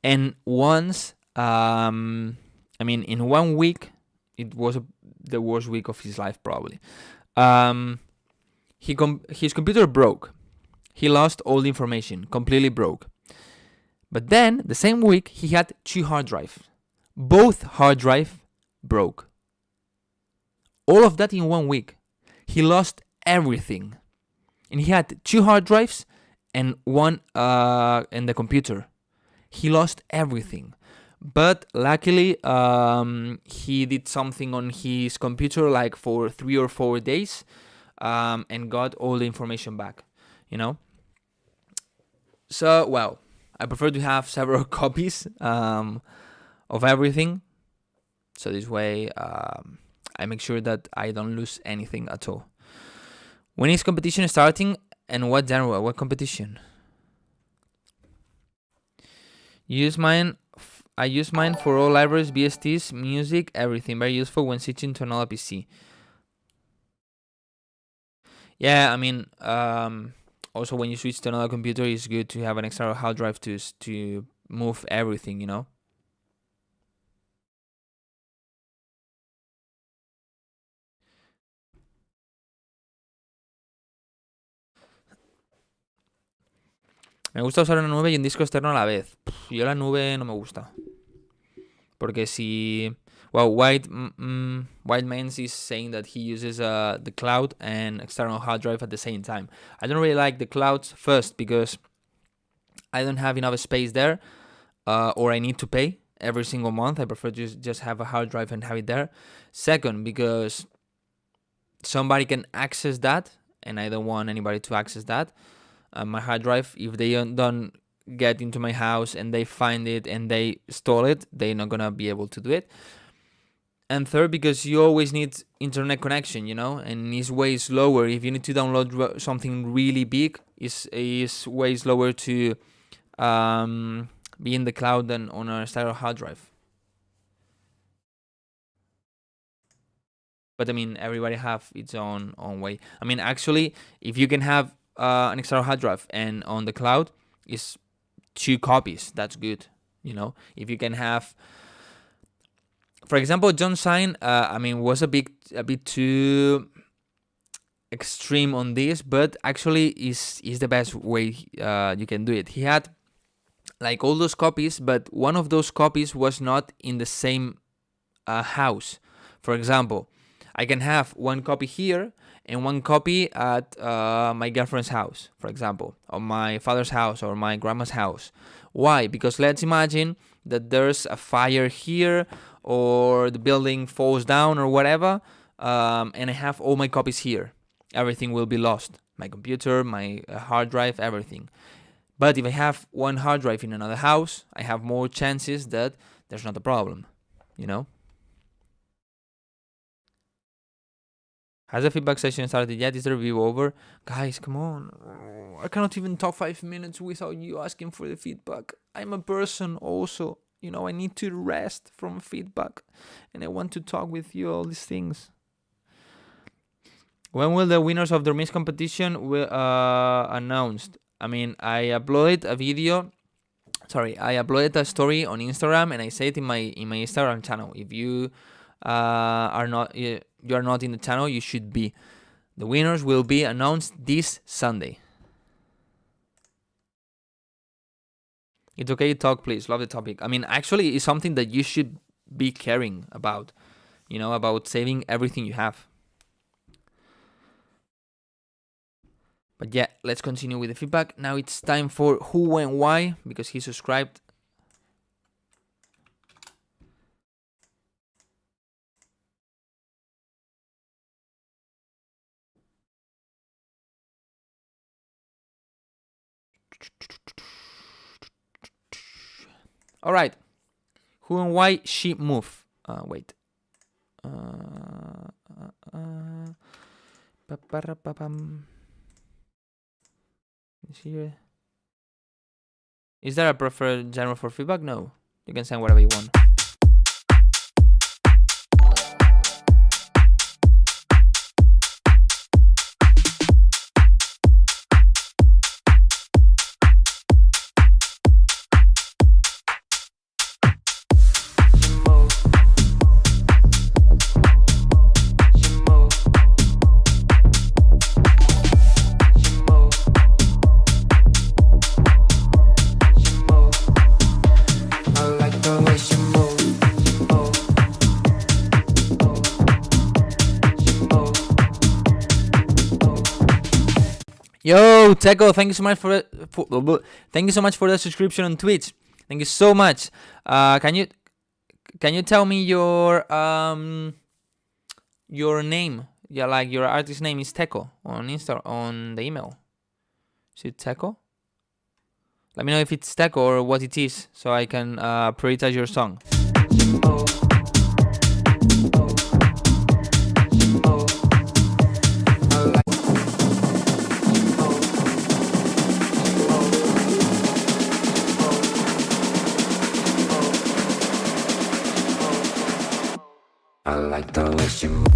Speaker 2: and once, I mean, in 1 week, it was the worst week of his life probably. His computer broke. He lost all the information, completely broke. But then the same week he had 2 hard drives. Both hard drive broke. All of that in 1 week. He lost everything. And he had 2 hard drives and one in the computer. He lost everything. But luckily, he did something on his computer like for 3 or 4 days, and got all the information back, you know. So, well, I prefer to have several copies of everything. So this way, I make sure that I don't lose anything at all. When is competition starting, and what genre? What competition? I use mine for all libraries, BSTs, music, everything. Very useful when switching to another PC. Yeah, I mean, also when you switch to another computer, it's good to have an external hard drive to move everything, you know? Me gusta usar una nube y un disco externo a la vez. Yo la nube no me gusta. Porque si... Well, White Mans is saying that he uses the cloud and external hard drive at the same time. I don't really like the clouds, first because I don't have enough space there, or I need to pay every single month. I prefer to just have a hard drive and have it there. Second, because somebody can access that, and I don't want anybody to access that. My hard drive, if they don't get into my house and they find it and they stole it, they're not gonna be able to do it. And third, because you always need internet connection, you know, and it's way slower. If you need to download something really big, it's way slower to be in the cloud than on a external hard drive. But I mean, everybody have its own way. I mean, actually, if you can have an external hard drive and on the cloud, is 2 copies, that's good. You know, if you can have, for example, John Sign, was a bit too extreme on this, but actually is the best way you can do it. He had like all those copies, but one of those copies was not in the same house. For example, I can have one copy here and one copy at my girlfriend's house, for example, or my father's house or my grandma's house. Why? Because let's imagine that there's a fire here or the building falls down or whatever, and I have all my copies here. Everything will be lost. My computer, my hard drive, everything. But if I have one hard drive in another house, I have more chances that there's not a problem, you know? Has the feedback session started yet? Is the review over? Guys, come on. I cannot even talk 5 minutes without you asking for the feedback. I'm a person also. You know, I need to rest from feedback. And I want to talk with you all these things. When will the winners of the Miss competition announced? I uploaded a story on Instagram, and I say it in my Instagram channel. If you are not in the channel, you should be. The winners will be announced this Sunday. It's okay to talk, please. Love the topic. Actually, it's something that you should be caring about. You know, about saving everything you have. But yeah, let's continue with the feedback. Now it's time for who and why, because he subscribed. All right. Who and why she move? Wait. Here. Is there a preferred genre for feedback? No. You can send whatever you want. Yo, Teco, thank you so much for the subscription on Twitch. Thank you so much. Can you tell me your name? Yeah, like your artist name is Teco on the email. Is it Teco? Let me know if it's Teco or what it is, so I can prioritize your song.
Speaker 6: I like the way she moves.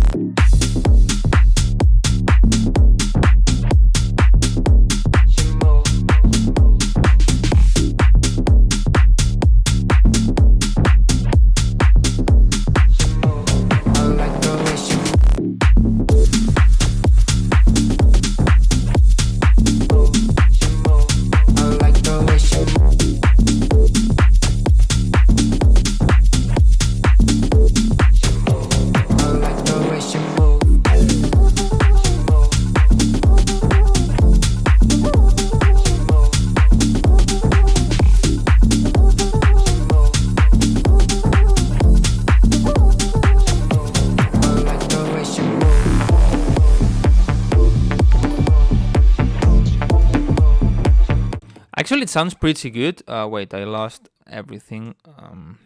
Speaker 2: Actually, it sounds pretty good. Wait, I lost everything. I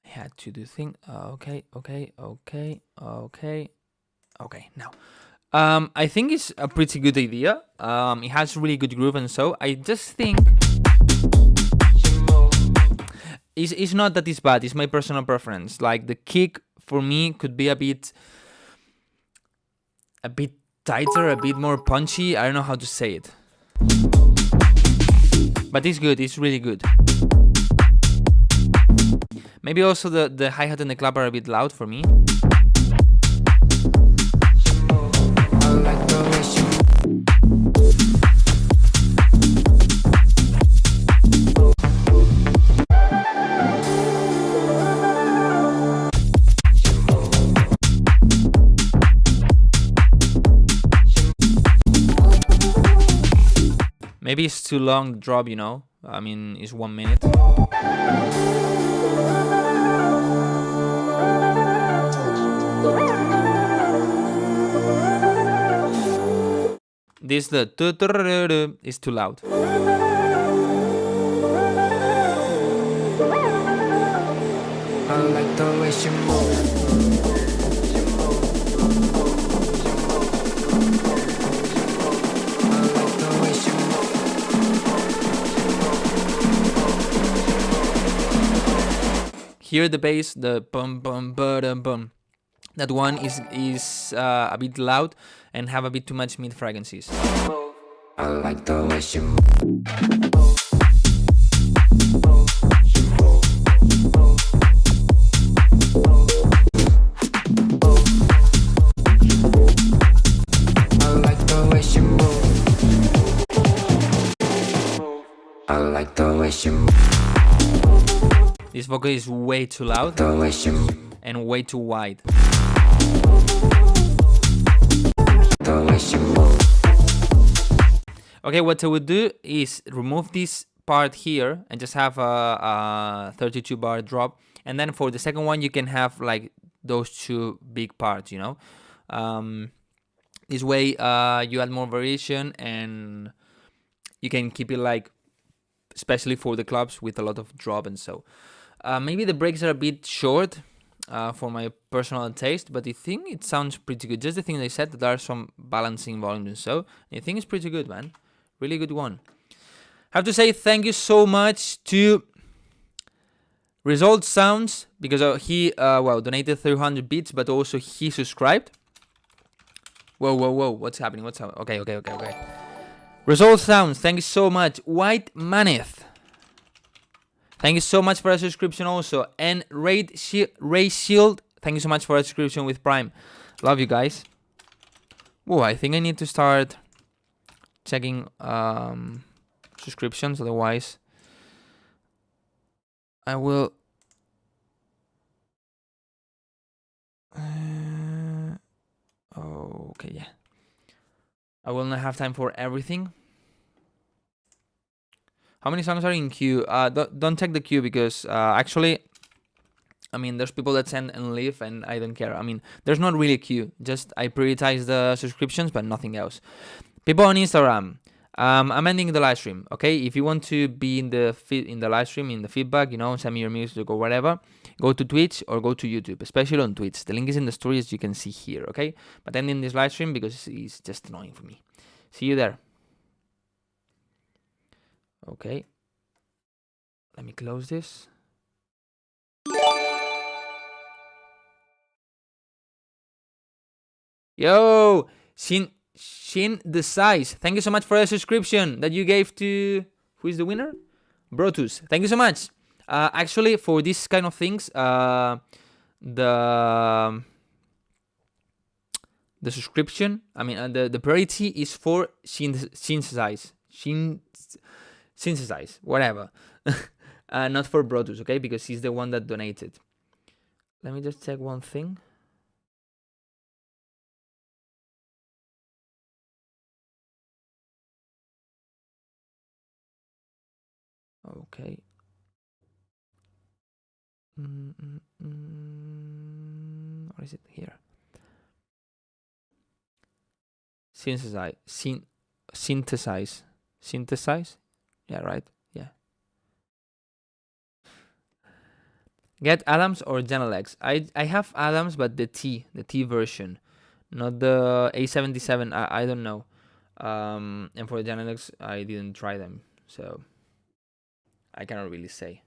Speaker 2: had to do thing. Okay. Now, I think it's a pretty good idea. It has really good groove, and so I just think it's not that it's bad. It's my personal preference. Like the kick for me could be a bit tighter, a bit more punchy. I don't know how to say it. But it's good. It's really good. Maybe also the hi-hat and the clap are a bit loud for me.
Speaker 6: I like the way she
Speaker 2: Maybe it's too long, the drop, you know? I mean, it's 1 minute. This, the is too loud.
Speaker 6: I like the way she moves. I like the way she moves.
Speaker 2: Here the bass, the bum bum bum bum. That one is a bit loud and have a bit too much mid frequencies.
Speaker 6: I like the way she moves. I like the way she moves. I like the way she moves.
Speaker 2: This vocal is way too loud
Speaker 6: The way she moves.
Speaker 2: and way too wide.
Speaker 6: The way she moves.
Speaker 2: Okay, what I would do is remove this part here and just have a 32 bar drop, and then for the second one you can have like those two big parts, you know. This way you add more variation and you can keep it like, especially for the clubs with a lot of drop and so. Maybe the breaks are a bit short for my personal taste, but I think it sounds pretty good. Just the thing they said, that there are some balancing volumes and so. I think it's pretty good, man. Really good one. Have to say thank you so much to Result Sounds, because he donated 300 bits, but also he subscribed. Whoa, what's happening? Okay. Result Sounds, thank you so much. White Maneth, thank you so much for a subscription also. And Ray Shield, thank you so much for a subscription with Prime. Love you guys. Whoa, I think I need to start checking subscriptions, otherwise I will okay, yeah, I will not have time for everything. How many songs are in queue? Don't check the queue, because actually, I mean, there's people that send and leave, and I don't care. I mean, there's not really a queue. Just I prioritize the subscriptions, but nothing else. People on Instagram, I'm ending the live stream. Okay, if you want to be in the live stream, in the feedback, you know, send me your music or whatever. Go to Twitch or go to YouTube, especially on Twitch. The link is in the story, as you can see here. Okay, but ending this live stream because it's just annoying for me. See you there. Okay, let me close this. Yo, Shin the size. Thank you so much for the subscription that you gave to, who is the winner? Brotus. Thank you so much. Actually, for this kind of things, the subscription, I mean, the priority is for synthesize, whatever. Not for Brotus, okay? Because he's the one that donated. Let me just check one thing. Okay. What is it here? Synthesize. Yeah, right. Yeah. Get Adams or Genelex. I have Adams, but the T version, not the A77. I don't know. And for the Genelex, I didn't try them, so I cannot really say.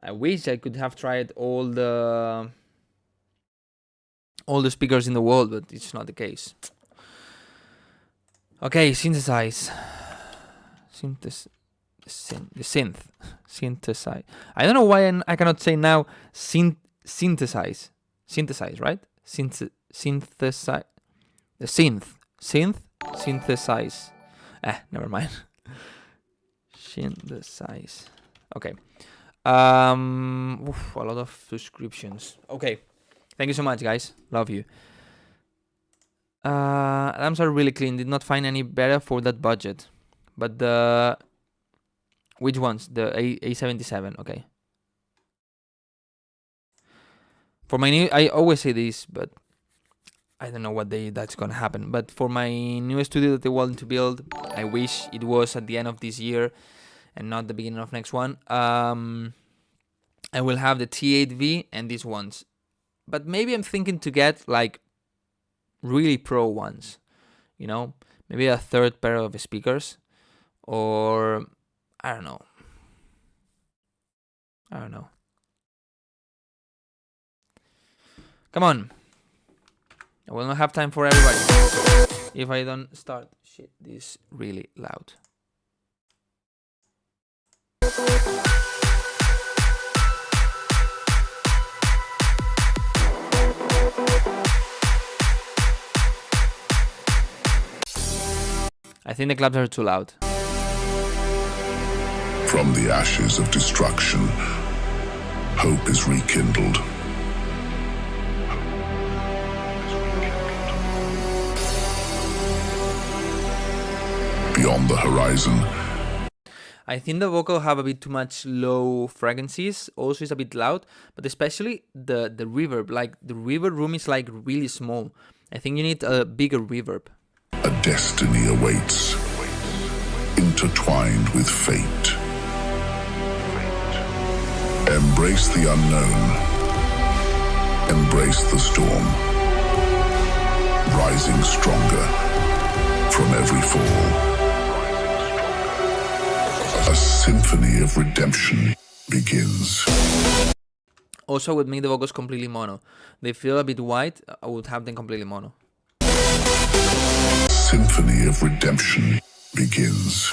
Speaker 2: I wish I could have tried all the speakers in the world, but it's not the case. Okay, synthesize. Synthesize. I don't know why I cannot say now synthesize, right? Synthesize. The synthesize. Never mind. Synthesize. Okay. A lot of subscriptions. Okay. Thank you so much, guys. Love you. Lamps are really clean. Did not find any better for that budget. But which ones? The A77. Okay. For my new, I always say this, but I don't know what day that's gonna happen. But for my new studio that they want to build, I wish it was at the end of this year and not the beginning of next one. I will have the T8V and these ones. But maybe I'm thinking to get like really pro ones. You know? Maybe a third pair of speakers. Or I don't know. Come on. I will not have time for everybody if I don't start shit this really loud. I think the claps are too loud.
Speaker 7: From the ashes of destruction, hope is rekindled. Beyond the horizon,
Speaker 2: I think the vocal have a bit too much low frequencies. Also, it's a bit loud, but especially the reverb. Like the reverb room is like really small. I think you need a bigger reverb.
Speaker 7: a destiny awaits, intertwined with fate. Embrace the unknown. Embrace the storm. Rising stronger from every fall. A symphony of redemption begins.
Speaker 2: Also, I would make the vocals completely mono. They feel a bit white. I would have them completely mono.
Speaker 7: Symphony of redemption begins.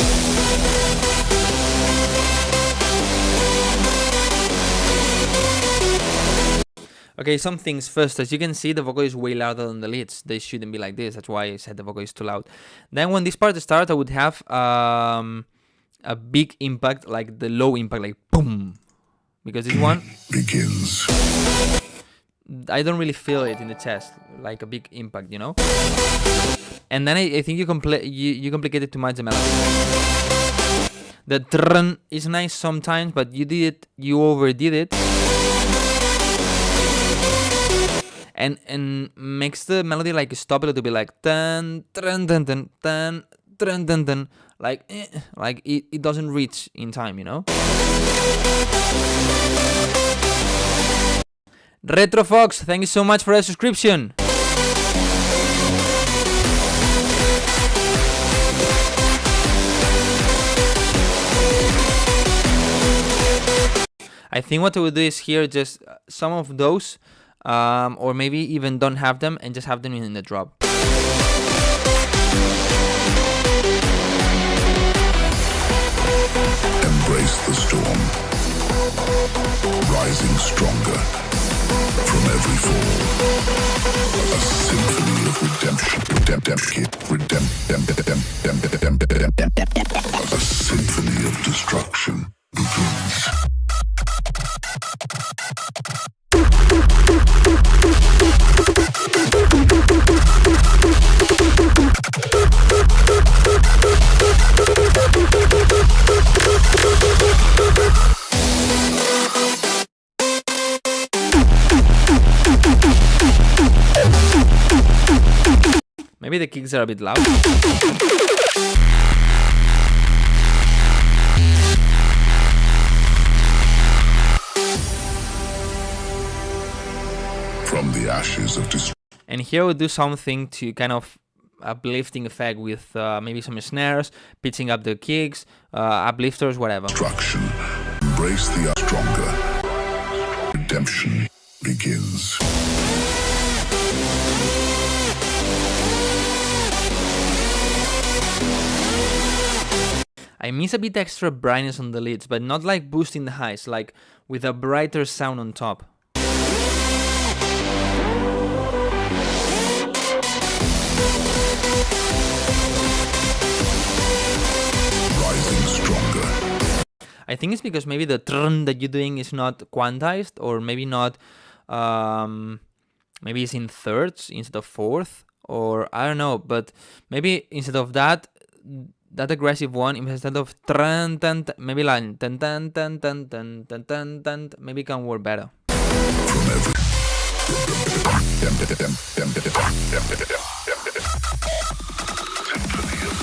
Speaker 2: Okay, some things first. As you can see, the vocal is way louder than the leads. They shouldn't be like this. That's why I said the vocal is too loud. Then when this part starts, I would have a big impact, like the low impact, like boom. Because this one
Speaker 7: begins.
Speaker 2: I don't really feel it in the chest, like a big impact, you know. And then I think you complicated too much the melody. The trn is nice sometimes, but you overdid it, and makes the melody like stop a little bit, like dun dun dun dun dun dun dun dun, like it doesn't reach in time, you know. Retro Fox, thank you so much for the subscription. I think what I would do is here just some of those, or maybe even don't have them and just have them in the drop.
Speaker 7: Embrace the storm, rising stronger from every fall. A symphony of redemption, a symphony of destruction begins.
Speaker 2: Maybe the kicks are a bit loud.
Speaker 7: From the ashes of destruction.
Speaker 2: And here we'll do something to kind of uplifting effect with maybe some snares, pitching up the kicks, uplifters, whatever.
Speaker 7: Destruction. Embrace the stronger. Redemption begins.
Speaker 2: I miss a bit extra brightness on the leads, but not like boosting the highs, like with a brighter sound on top.
Speaker 7: Rising stronger.
Speaker 2: I think it's because maybe the trn that you're doing is not quantized, or maybe not, maybe it's in thirds instead of fourth, or I don't know, but maybe instead of that aggressive one, instead of tran tan, maybe like tan tan tan tan tan tan tan tan, maybe it can work better.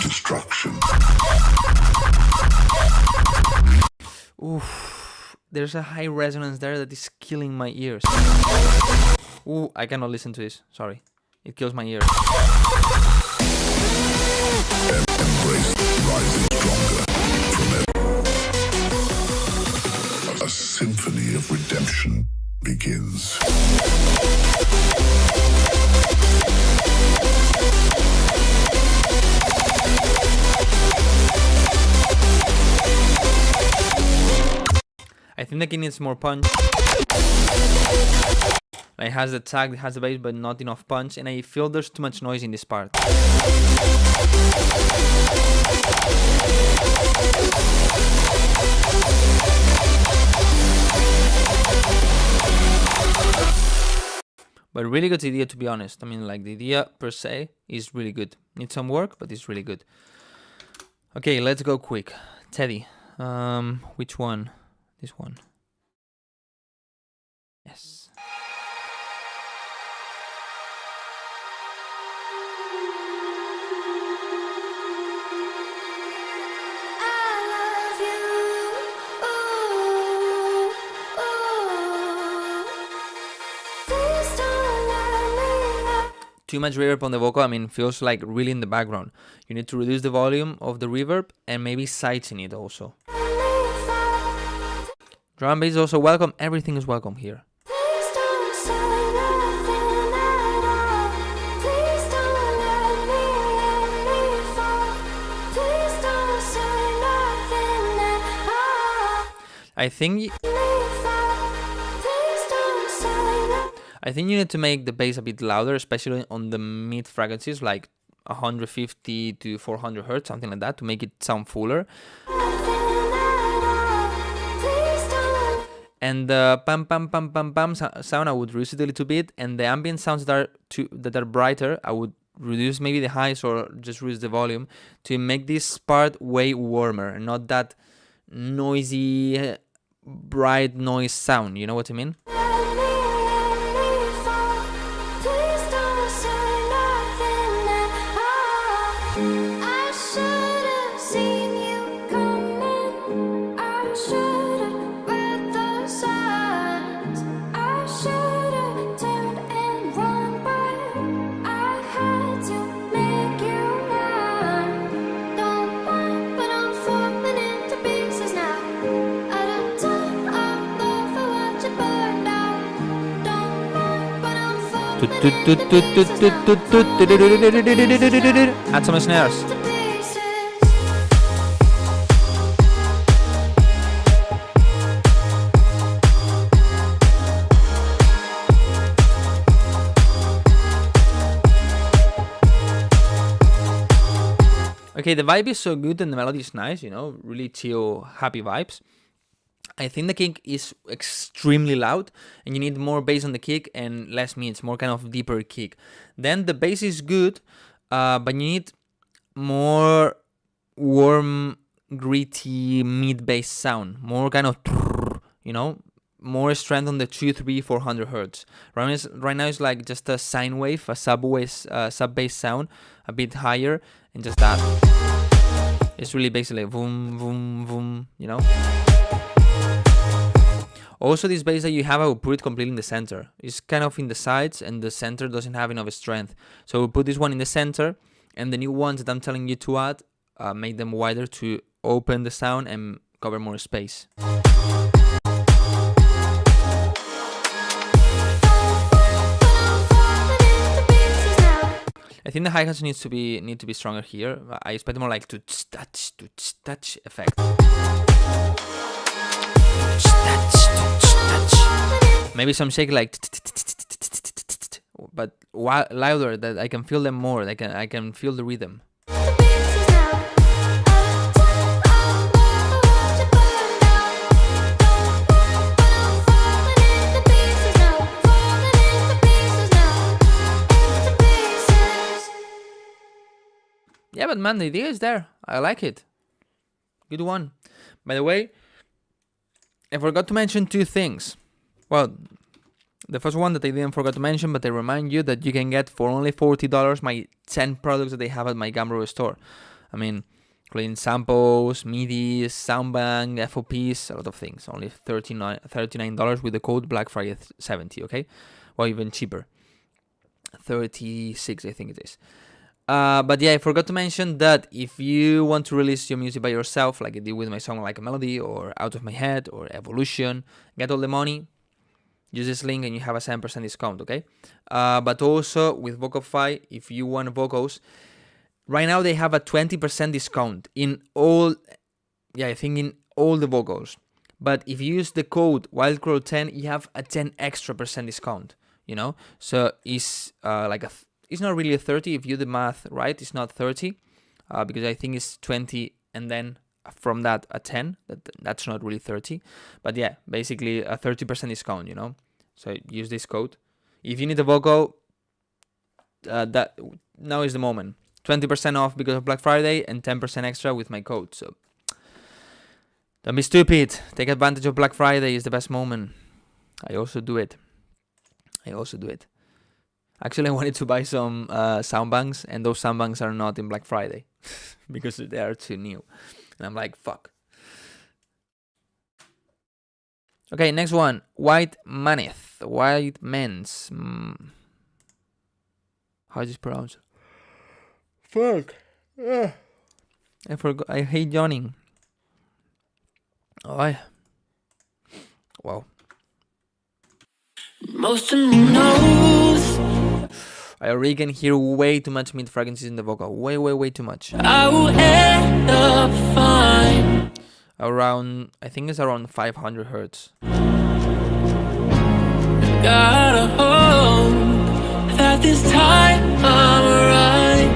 Speaker 7: Destruction.
Speaker 2: Oof, there's a high resonance there that is killing my ears. Ooh, I cannot listen to this. Sorry, it kills my ears.
Speaker 7: Embrace rising stronger. A symphony of redemption begins.
Speaker 2: I think the key needs more punch. Like, it has the tag, it has the bass, but not enough punch, and I feel there's too much noise in this part. But really good idea, to be honest. I mean, like, the idea per se is really good. Needs some work, but it's really good. Okay, let's go quick. Teddy. Which one? This one. Yes. Too much reverb on the vocal, I mean, feels like really in the background. You need to reduce the volume of the reverb and maybe sides in it also. Drum and bass is also welcome. Everything is welcome here. I think you need to make the bass a bit louder, especially on the mid frequencies, like 150 to 400 hertz, something like that, to make it sound fuller. And the pam pam pam pam pam sound, I would reduce it a little bit, and the ambient sounds that are brighter, I would reduce maybe the highs or just reduce the volume to make this part way warmer, and not that noisy, bright noise sound. You know what I mean? Add some snares. Okay, the vibe is so good and the melody is nice, you know, really chill, happy vibes. I think the kick is extremely loud and you need more bass on the kick and less mids, more kind of deeper kick. Then the bass is good, but you need more warm, gritty mid bass sound, more kind of, you know, more strength on the 2, 3, 400 hertz. Right now it's like just a sine wave, a sub bass sound, a bit higher, and just that. It's really basically boom, boom, boom, you know. Also, this bass that you have, I will put it completely in the center. It's kind of in the sides, and the center doesn't have enough strength. So we'll put this one in the center, and the new ones that I'm telling you to add, make them wider to open the sound and cover more space. I think the hi-hats need to be stronger here. I expect more like to touch effect. Maybe some shake like, but louder, that I can feel them more. I can feel the rhythm. Yeah, but man, the idea is there. I like it. Good one. By the way, I forgot to mention two things. Well, the first one that I didn't forget to mention, but I remind you that you can get for only $40 my 10 products that they have at my Gambro store. I mean, including samples, MIDIs, soundbank, FOPs, a lot of things. Only $39 with the code Black Friday 70, okay? Or even cheaper. 36, I think it is. But yeah, I forgot to mention that if you want to release your music by yourself, like I did with my song Like a Melody, or Out of My Head, or Evolution, get all the money, use this link and you have a 7% discount, okay? But also with Vocify, if you want vocals, right now they have a 20% discount in all, I think in all the vocals. But if you use the code Wildcrow 10, you have a 10% extra discount, you know? So it's like it's not really a 30 if you do the math right. It's not 30 because I think it's 20 and then from that a 10. That's not really 30, but yeah, basically a 30% discount, you know. So use this code if you need a vocal. That now is the moment. 20% off because of Black Friday and 10% extra with my code. So don't be stupid. Take advantage of Black Friday. Is the best moment. I also do it. Actually, I wanted to buy some sound banks, and those sound banks are not in Black Friday because they are too new. And I'm like, fuck. Okay, next one. White Maneth. White Men's. How is this pronounced? Fuck. I forgot. I hate yawning. Oh, wow.
Speaker 5: Most of me knows
Speaker 2: I already can hear way too much mid fragrances in the vocal. Way too much.
Speaker 5: I will end up fine.
Speaker 2: Around, I think it's around 500 hertz.
Speaker 5: Gotta hope that this time I'm right.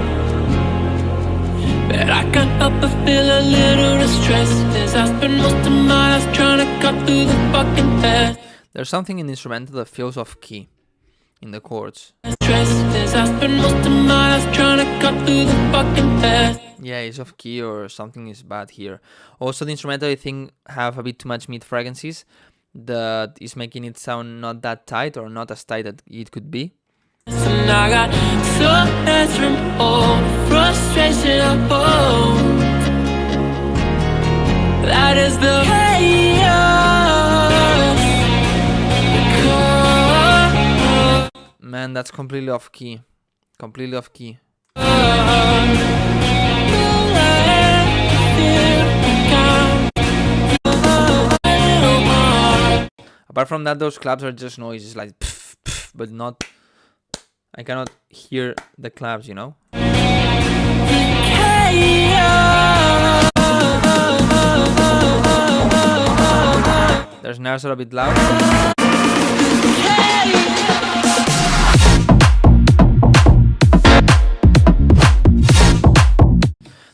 Speaker 5: But I can't help but feel a little distressed as I spend most of my life trying to cut through the fucking bed.
Speaker 2: There's something in the instrumental that feels off key in the chords. Yeah, it's off key or something is bad here. Also, the instrumental I think have a bit too much mid fragrancies that is making it sound not that tight or not as tight as it could be.
Speaker 5: And I got so much from all the frustration I hold. That is the chaos.
Speaker 2: Man, that's completely off key. Completely off key. Apart from that, those claps are just noises, like pff, pff, but not. I cannot hear the claps, you know. Their snares are a bit loud.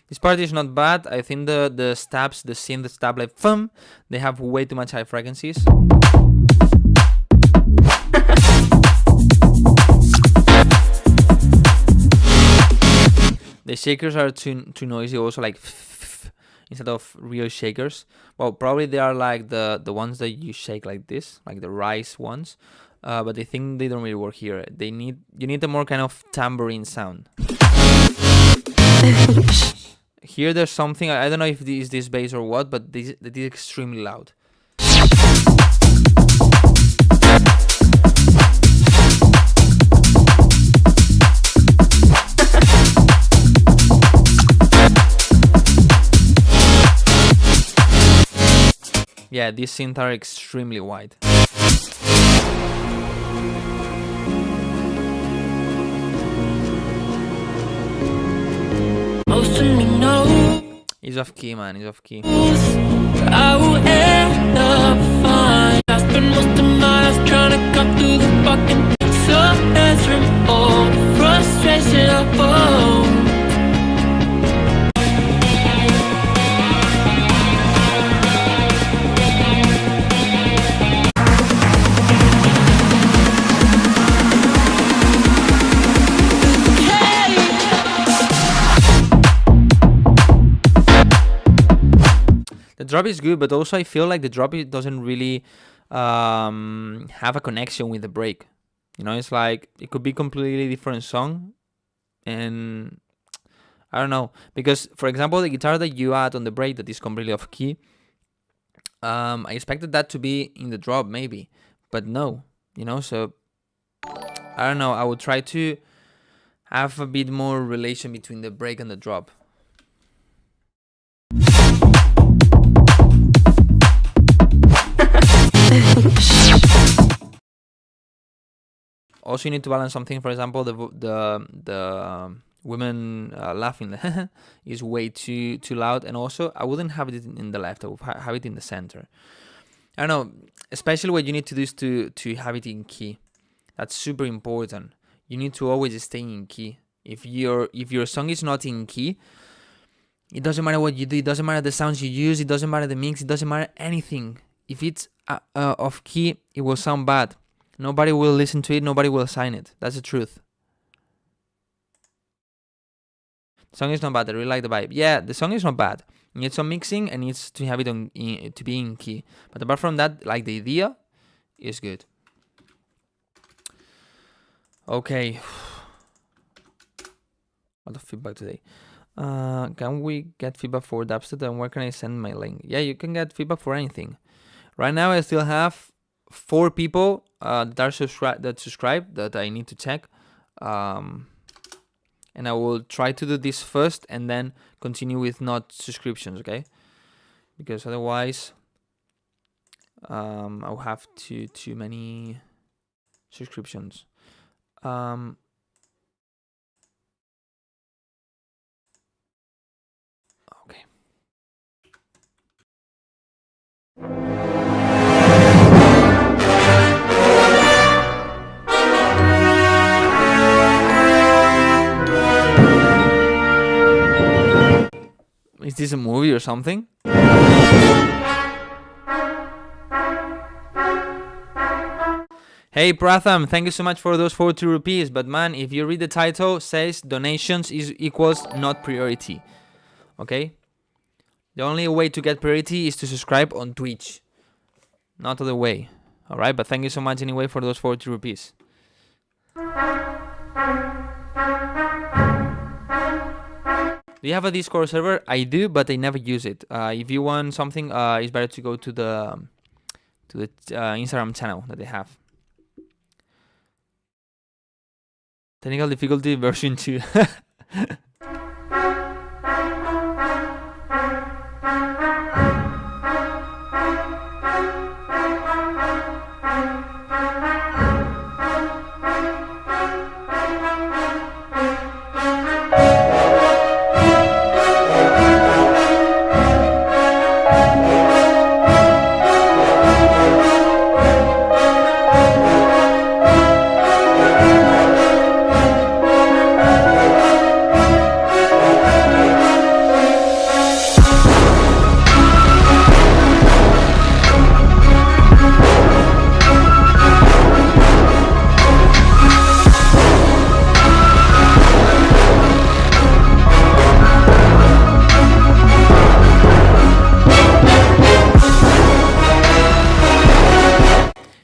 Speaker 2: This part is not bad. I think the stabs, the synth stab like thumb, they have way too much high frequencies. The shakers are too noisy, also like instead of real shakers. Well, probably they are like the ones that you shake like this, like the rice ones. But I think they don't really work here. You need a more kind of tambourine sound. Here there's something, I don't know if this is this bass or what, but this is extremely loud. Yeah, these synths are extremely wide.
Speaker 5: close to me knows
Speaker 2: He's off key, man. He's off key.
Speaker 5: I will end up fine. I spent most of my life trying to cut through the fucking surface from all frustration I hold.
Speaker 2: The drop is good, but also I feel like the drop doesn't really have a connection with the break. You know, it's like it could be completely different song, and I don't know, because for example, the guitar that you add on the break that is completely off key, I expected that to be in the drop maybe, but no, you know. So I don't know. I would try to have a bit more relation between the break and the drop. Also, you need to balance something. For example, the women laughing is way too loud, and also I wouldn't have it in the left. I would have it in the center. I don't know. Especially what you need to do is to have it in key. That's super important. You need to always stay in key. If your song is not in key, it doesn't matter what you do. It doesn't matter the sounds you use. It doesn't matter the mix. It doesn't matter anything. If it's off key, it will sound bad. Nobody will listen to it. Nobody will sign it. That's the truth. The song is not bad. I really like the vibe. Yeah, the song is not bad. It needs some mixing and needs to have it to be in key. But apart from that, like the idea is good. Okay. A lot of feedback today. Can we get feedback for Dubstep, and where can I send my link? Yeah, you can get feedback for anything. Right now, I still have 4 people that subscribe that I need to check, and I will try to do this first and then continue with not subscriptions, okay? Because otherwise, I'll have too many subscriptions. Okay. Is this a movie or something? Hey Pratham, thank you so much for those 40 rupees. But man, if you read the title, says donations is equals not priority. Okay? The only way to get priority is to subscribe on Twitch. Not other way. Alright, but thank you so much anyway for those 40 rupees. Do you have a Discord server? I do, but I never use it. If you want something, it's better to go to the Instagram channel that they have. Technical difficulty version 2.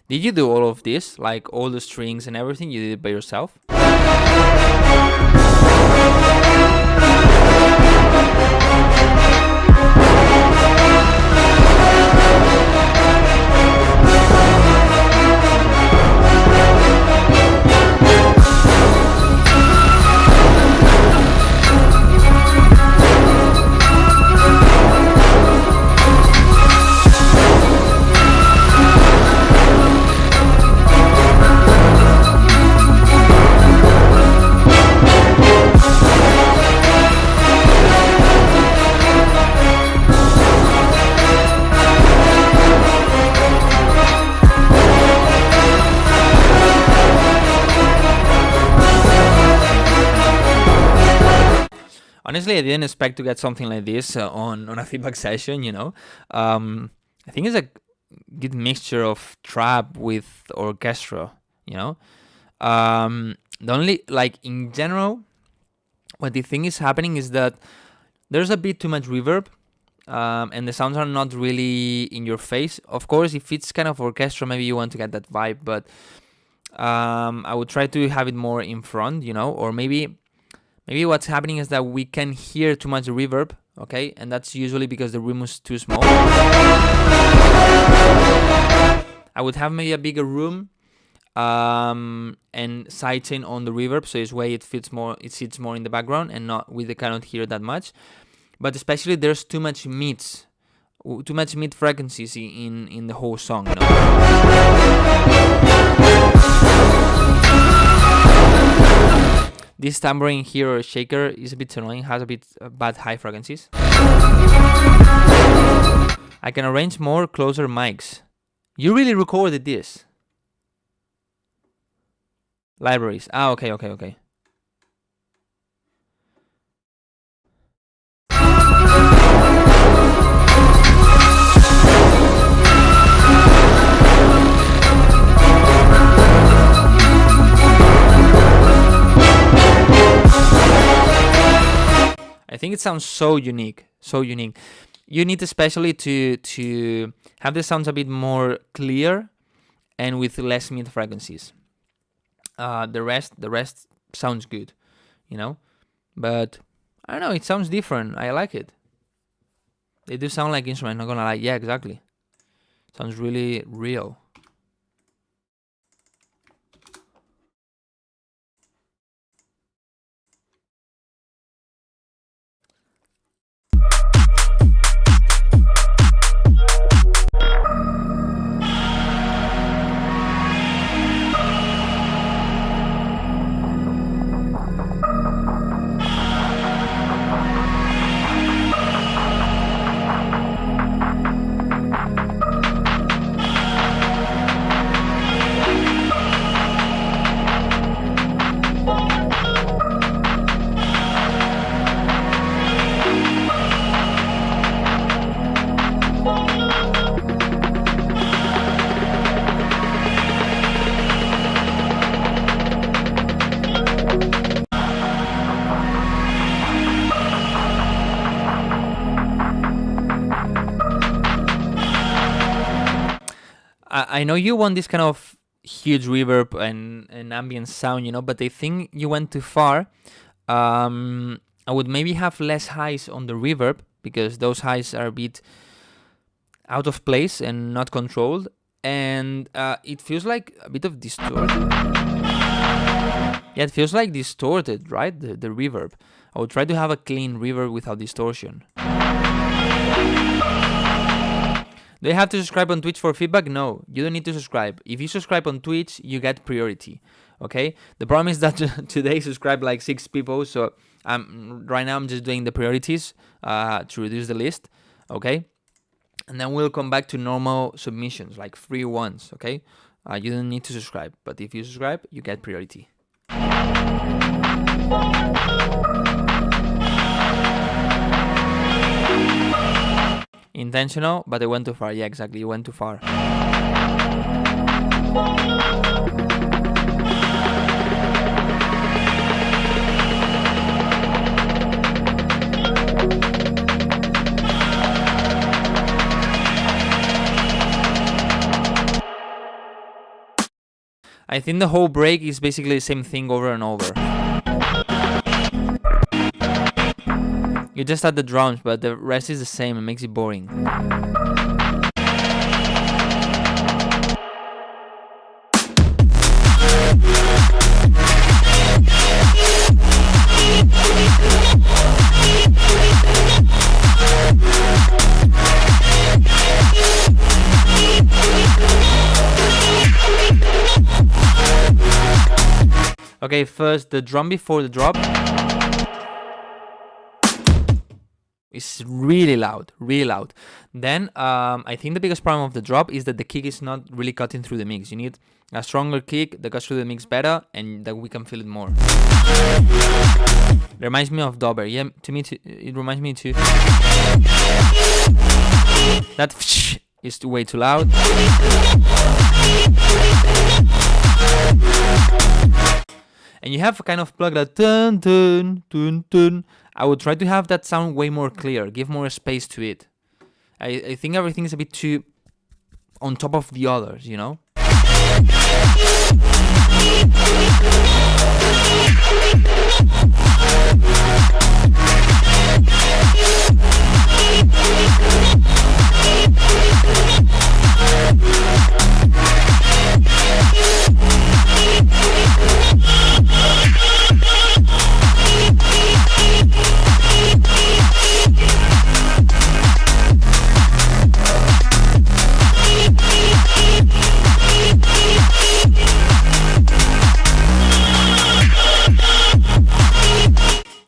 Speaker 2: Did you do all of this? Like all the strings and everything? You did it by yourself? Honestly, I didn't expect to get something like this on a feedback session, you know. I think it's a good mixture of trap with orchestra, you know. The only, like, in general, what the thing is happening is that there's a bit too much reverb, and the sounds are not really in your face. Of course, if it's kind of orchestra, maybe you want to get that vibe, but I would try to have it more in front, you know, or maybe what's happening is that we can hear too much reverb, okay, and that's usually because the room is too small. I would have maybe a bigger room, and sidechain on the reverb, so this way it sits more in the background, and not we cannot hear that much. But especially there's too much mid frequencies in the whole song, you know? This tambourine here or shaker is a bit annoying, has a bit bad high frequencies. I can arrange more closer mics. You really recorded this? Libraries. Okay. I think it sounds so unique. You need especially to have the sounds a bit more clear and with less mid frequencies. The rest sounds good, you know, but I don't know, it sounds different. I like it. They do sound like instruments, not gonna lie. Yeah, exactly. Sounds really real. I know you want this kind of huge reverb and ambient sound, you know, but I think you went too far. I would maybe have less highs on the reverb, because those highs are a bit out of place and not controlled, and it feels like a bit of distorted. Yeah, it feels like distorted, right? The reverb. I would try to have a clean reverb without distortion. Do you have to subscribe on Twitch for feedback? No, you don't need to subscribe. If you subscribe on Twitch, you get priority, okay? The problem is that today subscribed like 6 people, so right now I'm just doing the priorities to reduce the list, okay? And then we'll come back to normal submissions, like free ones, okay? You don't need to subscribe, but if you subscribe, you get priority. Intentional, but I went too far. Yeah, exactly, you went too far. I think the whole break is basically the same thing over and over. You just add the drums, but the rest is the same. It makes it boring. Okay, first the drum before the drop. It's really loud, really loud. Then I think the biggest problem of the drop is that the kick is not really cutting through the mix. You need a stronger kick that cuts through the mix better, and that we can feel it more. Reminds me of Dober. Yeah, to me, it reminds me too. That is way too loud. And you have a kind of plug that dun dun dun dun. I would try to have that sound way more clear, give more space to it. I think everything is a bit too on top of the others, you know?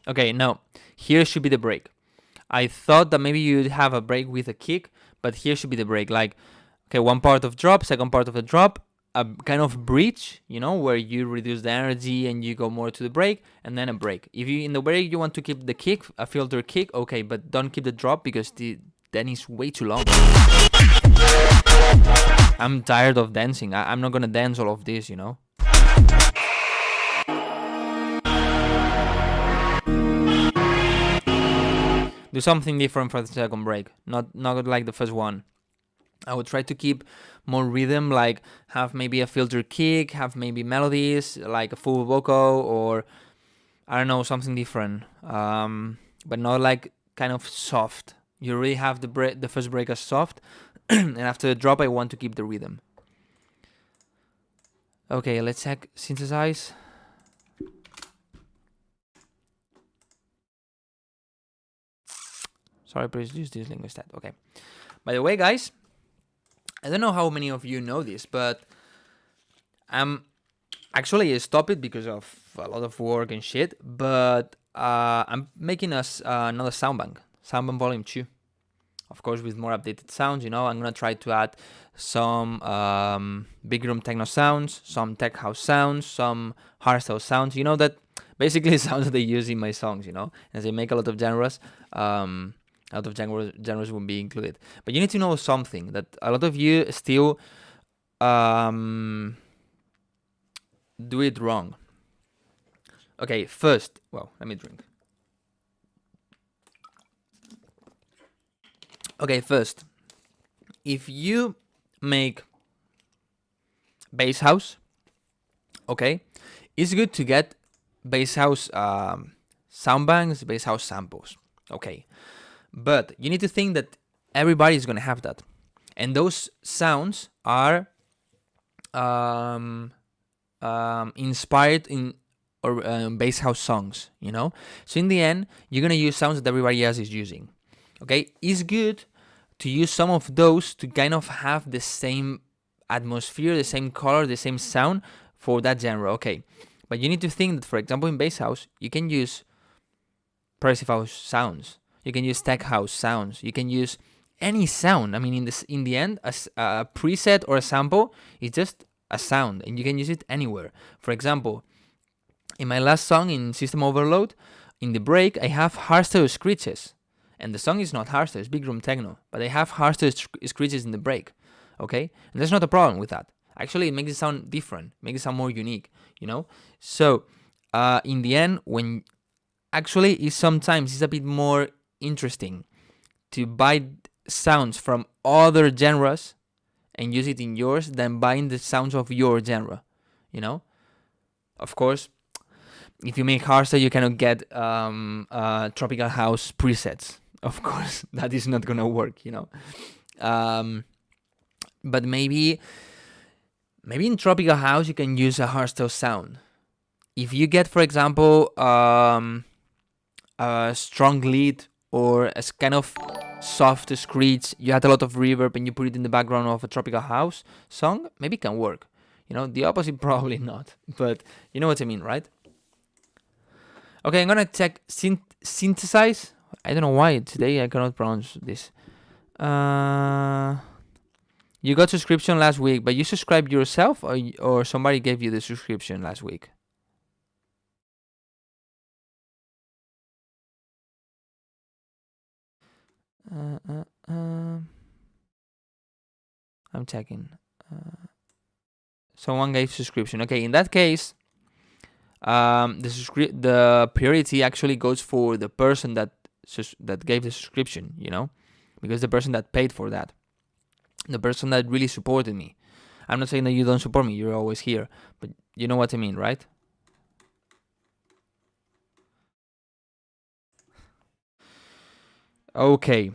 Speaker 2: Okay, now, here should be the break. I thought that maybe you'd have a break with a kick, but here should be the break. Like, okay, one part of drop, second part of the drop, a kind of bridge, you know, where you reduce the energy and you go more to the break, and then a break. If you in the break you want to keep the kick, a filter kick, okay, but don't keep the drop because then it's way too long. I'm tired of dancing. I'm not gonna dance all of this, you know. Do something different for the second break, not like the first one. I would try to keep more rhythm, like have maybe a filter kick, have maybe melodies, like a full vocal, or I don't know, something different. But not like kind of soft. You really have the first break as soft, and after the drop, I want to keep the rhythm. Okay, let's check synthesize. Sorry, please use this link instead. Okay. By the way, guys, I don't know how many of you know this, but actually I stopped it because of a lot of work and shit. But I'm making us another soundbank volume 2. Of course, with more updated sounds. You know, I'm gonna try to add some big room techno sounds, some tech house sounds, some hardstyle sounds. You know, that basically sounds that they use in my songs. You know, as I make a lot of genres. Out of genres will be included, but you need to know something that a lot of you still do it wrong. Okay, first, well, let me drink. Okay, first, if you make bass house, okay, it's good to get bass house sound banks, bass house samples, okay. But you need to think that everybody is gonna have that, and those sounds are inspired in or bass house songs, you know. So in the end, you're gonna use sounds that everybody else is using. Okay, it's good to use some of those to kind of have the same atmosphere, the same color, the same sound for that genre. Okay, but you need to think that, for example, in bass house, you can use progressive house sounds. You can use tech house sounds. You can use any sound. I mean, in the end, a preset or a sample is just a sound, and you can use it anywhere. For example, in my last song in System Overload, in the break, I have hardstyle screeches, and the song is not hardstyle; it's big room techno, but I have hardstyle screeches in the break. Okay, and there's not a problem with that. Actually, it makes it sound different, makes it sound more unique. You know, so in the end, when actually sometimes it's a bit more interesting to buy sounds from other genres and use it in yours than buying the sounds of your genre, you know. Of course, if you make hardstyle, you cannot get tropical house presets. Of course, that is not gonna work, you know. But maybe in tropical house you can use a hardstyle sound. If you get, for example, a strong lead or a kind of soft screech, you had a lot of reverb and you put it in the background of a tropical house song, maybe it can work. You know, the opposite probably not, but you know what I mean, right? Okay, I'm gonna check synthesize. I don't know why today I cannot pronounce this. You got subscription last week, but you subscribed yourself, or somebody gave you the subscription last week? I'm checking. Someone gave subscription. Okay, in that case, the priority actually goes for the person that gave the subscription, you know, because the person that paid for that, the person that really supported me. I'm not saying that you don't support me, you're always here, but you know what I mean, right? Okay.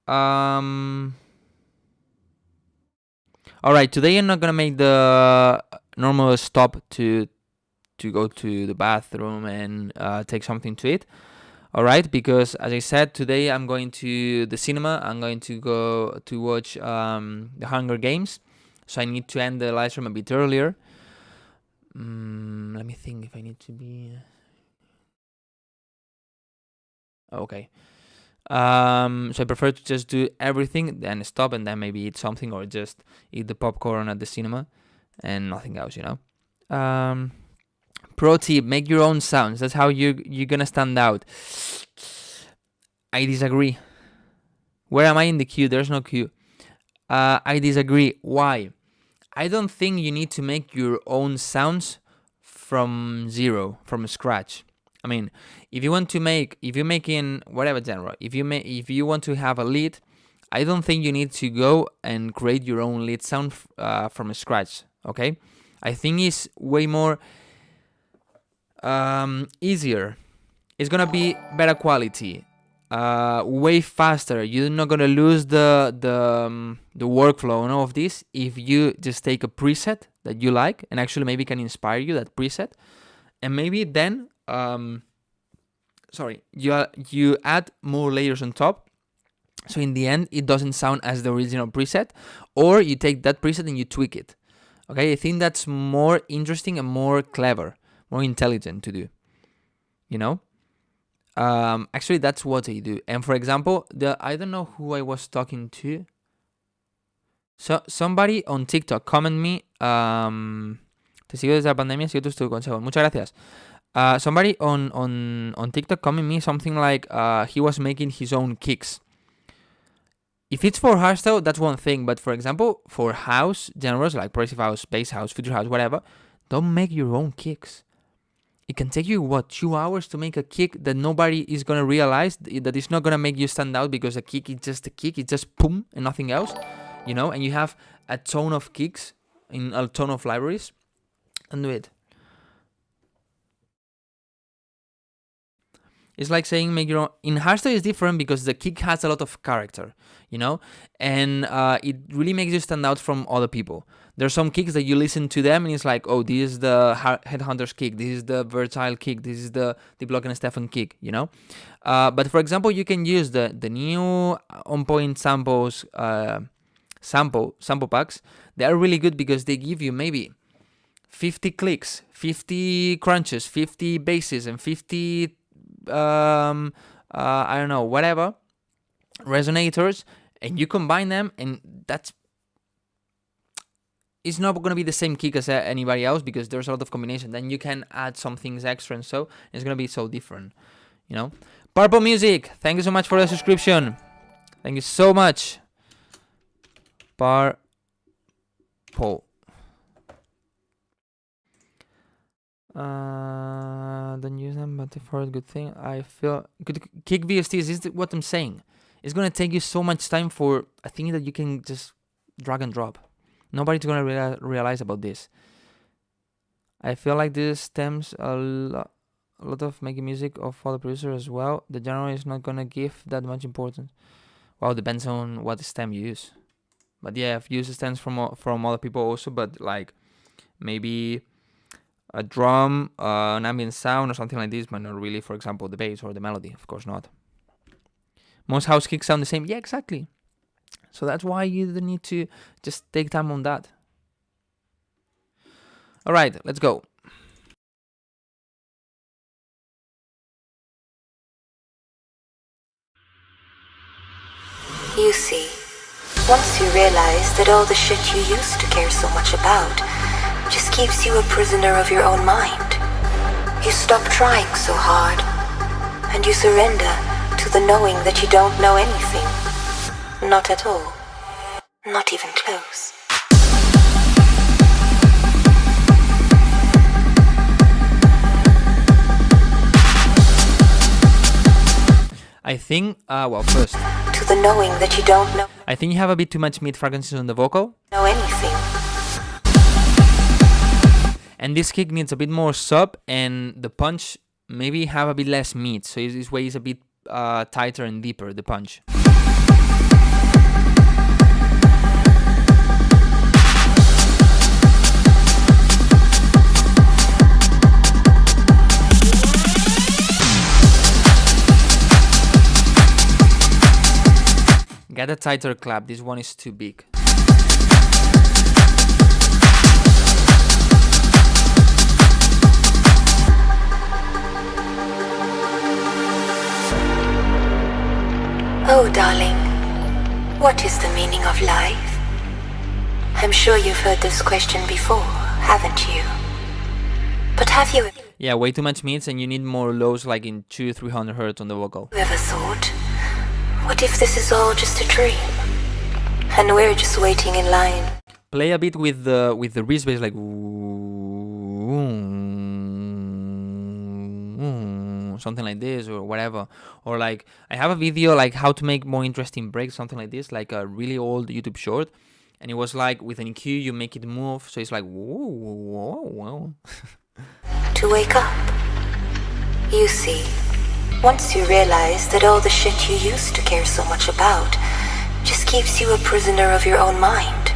Speaker 2: All right, today I'm not gonna make the normal stop to go to the bathroom and take something to eat. All right, because as I said, today I'm going to the cinema. I'm going to go to watch the Hunger Games, so I need to end the live stream a bit earlier. Let me think if I need to be. Okay. So I prefer to just do everything, then stop, and then maybe eat something, or just eat the popcorn at the cinema and nothing else, you know. Pro tip: make your own sounds. That's how you're gonna stand out. I disagree. Where am I in the queue? There's no queue. I disagree. Why? I don't think you need to make your own sounds from zero, from scratch. I mean, if you're making whatever genre, if you want to have a lead, I don't think you need to go and create your own lead sound from scratch. Okay, I think it's way more easier. It's gonna be better quality, way faster. You're not gonna lose the workflow of this if you just take a preset that you like and actually maybe can inspire you, that preset, and maybe then you add more layers on top, so in the end it doesn't sound as the original preset, or you take that preset and you tweak it. Okay, I think that's more interesting and more clever, more intelligent to do, you know. Actually that's what I do. And for example, I don't know who I was talking to, so somebody on TikTok comment me, te sigo desde la pandemia, sigo tus consejos, muchas gracias. Somebody on TikTok comment me something like he was making his own kicks. If it's for hardstyle, that's one thing, but for example, for house genres like progressive house, bass house, future house, whatever, don't make your own kicks. It can take you 2 hours to make a kick that nobody is gonna realize, that it's not gonna make you stand out, because a kick is just a kick, it's just boom and nothing else, you know. And you have a ton of kicks in a ton of libraries, and do it. It's like saying make your own. In hardstyle is different because the kick has a lot of character, you know, and it really makes you stand out from other people. There's some kicks that you listen to them and it's like, oh, this is the Headhunter's kick, this is the Versatile kick, this is the Block and Stefan kick, you know. But for example, you can use the new on point samples, sample packs. They are really good because they give you maybe 50 clicks, 50 crunches, 50 basses, and 50 I don't know, whatever resonators, and you combine them, and it's not going to be the same kick as anybody else because there's a lot of combination. Then you can add some things extra, and so it's going to be so different, you know. Purple Music, thank you so much for the subscription. Thank you so much. Purple. Don't use them, but for a good thing, I feel good. Kick VSTs is what I'm saying. It's gonna take you so much time for a thing that you can just drag and drop. Nobody's gonna realize about this. I feel like this stems a lot of making music of other producers as well. The genre is not gonna give that much importance. Well, depends on what stem you use. But yeah, I've used stems from other people also, but like maybe a drum, an ambient sound or something like this, but not really, for example, the bass or the melody. Of course not. Most house kicks sound the same. Yeah, exactly. So that's why you need to just take time on that. All right, let's go.
Speaker 4: You see, once you realize that all the shit you used to care so much about just keeps you a prisoner of your own mind, you stop trying so hard, and you surrender to the knowing that you don't know anything. Not at all. Not even close.
Speaker 2: I think, first,
Speaker 4: To the knowing that you don't
Speaker 2: I think you have a bit too much mid fragrances on the vocal,
Speaker 4: know anything.
Speaker 2: and this kick needs a bit more sub, and the punch maybe have a bit less mid, so this way is a bit tighter and deeper, the punch. Get a tighter clap, this one is too big.
Speaker 4: Oh, darling, what is the meaning of life? I'm sure you've heard this question before, haven't you? But have you
Speaker 2: Yeah, way too much mids, and you need more lows, like in 200-300 hertz on the vocal.
Speaker 4: ever thought, what if this is all just a dream? And we're just waiting in line.
Speaker 2: Play a bit with the wrist bass, like something like this or whatever. Or like I have a video like how to make more interesting breaks, something like this, like a really old YouTube short, and it was like with an EQ you make it move, so it's like whoa, whoa, whoa.
Speaker 4: To wake up. You see, once you realize that all the shit you used to care so much about just keeps you a prisoner of your own mind,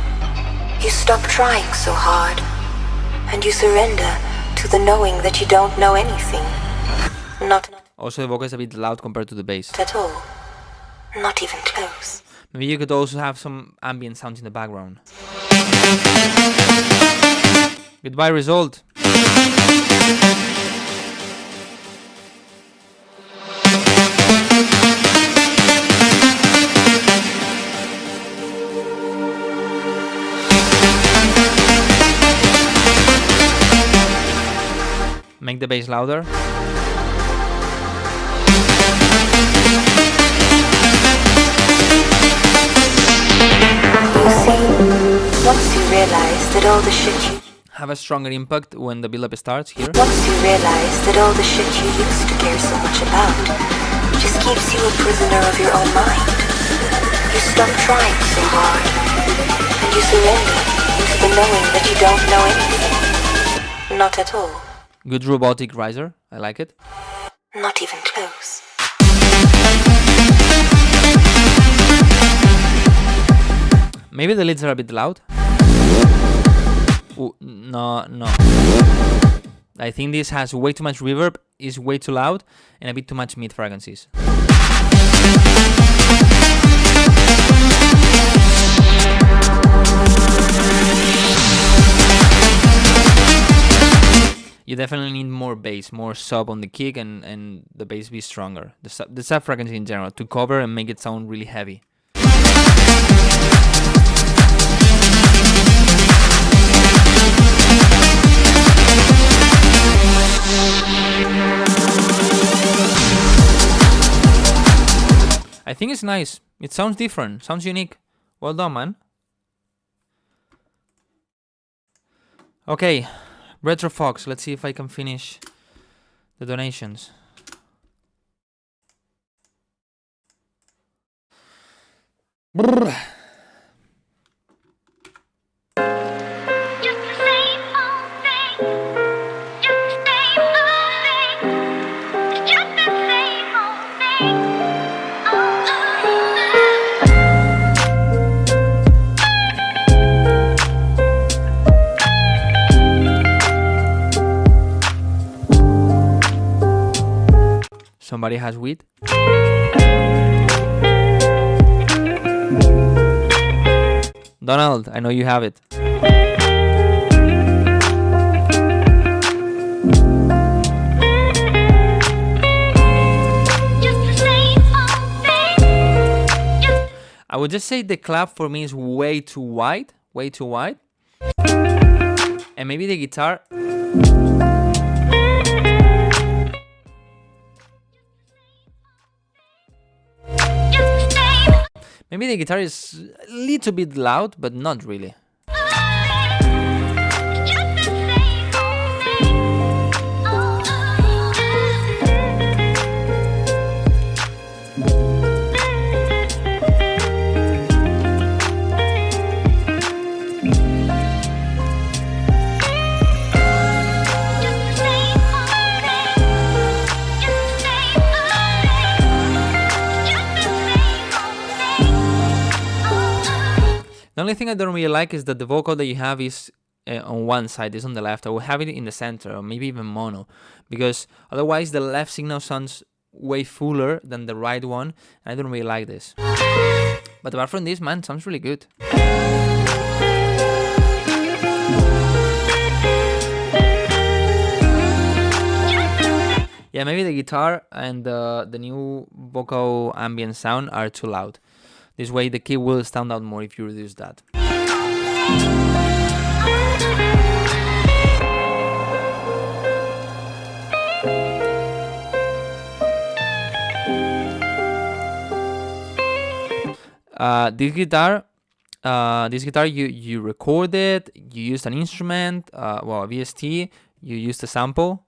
Speaker 4: you stop trying so hard, and you surrender to the knowing that you don't know anything. Not
Speaker 2: Also the vocal is a bit loud compared to the bass.
Speaker 4: at all. Not even close.
Speaker 2: Maybe you could also have some ambient sounds in the background. Goodbye, result. Make the bass louder.
Speaker 4: You see, once you realize that all the shit you
Speaker 2: Have a stronger impact when the build-up starts here.
Speaker 4: Once you realize that all the shit you used to care so much about just keeps you a prisoner of your own mind, you stop trying so hard, and you surrender into the knowing that you don't know anything. Not at all.
Speaker 2: Good robotic riser. I like it.
Speaker 4: Not even close.
Speaker 2: Maybe the leads are a bit loud. Ooh, no. I think this has way too much reverb, is way too loud, and a bit too much mid frequencies. You definitely need more bass, more sub on the kick, and the bass be stronger. The sub frequency in general, to cover and make it sound really heavy. I think it's nice. It sounds different, sounds unique. Well done, man. Okay, Retro Fox, let's see if I can finish the donations. Brrr. Somebody has weed? Donald, I know you have it. I would just say the clap for me is way too wide, and maybe the guitar. Maybe the guitar is a little bit loud, but not really. The only thing I don't really like is that the vocal that you have is on one side, is on the left. I will have it in the center, or maybe even mono, because otherwise the left signal sounds way fuller than the right one. I don't really like this. But apart from this, man, sounds really good. Yeah, maybe the guitar and the new vocal ambient sound are too loud. This way the key will stand out more if you reduce that. This guitar you recorded, you used an instrument, a VST, you used a sample.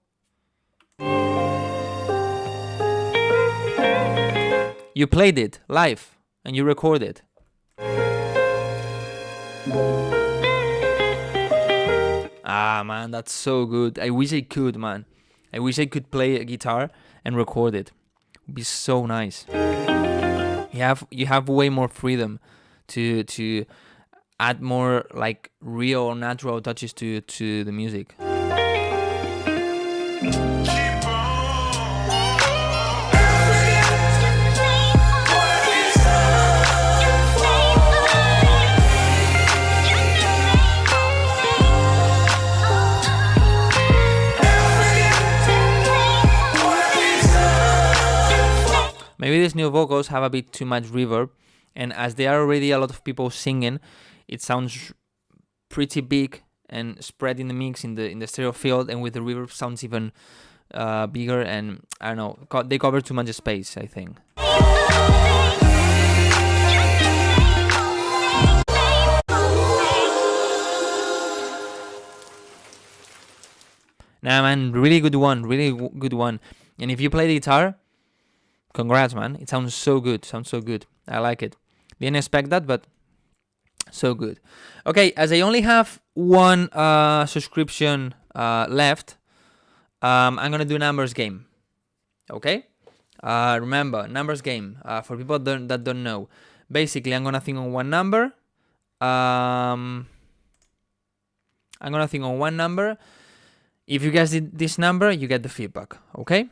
Speaker 2: You played it live. And you record it. Ah, man, that's so good. I wish I could, man. I wish I could play a guitar and record it. It would be so nice. You have way more freedom to add more like real, natural touches to the music. Maybe these new vocals have a bit too much reverb, and as there are already a lot of people singing, it sounds pretty big and spread in the mix in the stereo field, and with the reverb sounds even bigger, and I don't know, they cover too much space, I think. Nah, man, really good one. And if you play the guitar, congrats, man. It sounds so good. I like it. Didn't expect that, but so good. Okay, as I only have one subscription left, I'm going to do numbers game. Okay? Remember, numbers game. For people that don't know. Basically, I'm going to think on one number. If you guess this number, you get the feedback. Okay?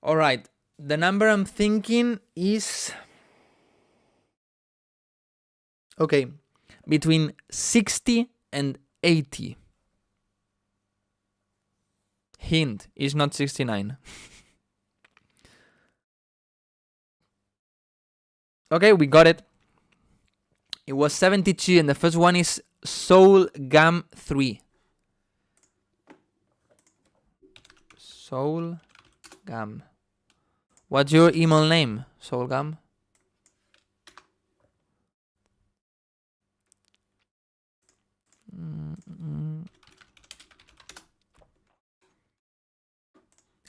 Speaker 2: All right, the number I'm thinking is, okay, between 60 and 80. Hint, it's not 69. Okay, we got it. It was 72, and the first one is Soul Gam 3. Soul Gam. What's your email name, Soulgam?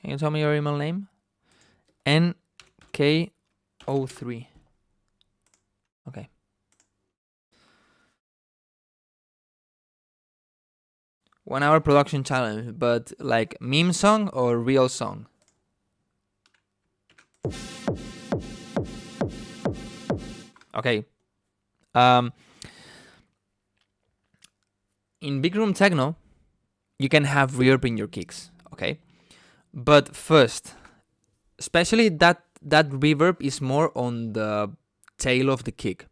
Speaker 2: Can you tell me your email name? NK03. Okay. One hour production challenge, but like meme song or real song? Okay. In big room techno, you can have reverb in your kicks, okay? But first, especially that reverb is more on the tail of the kick.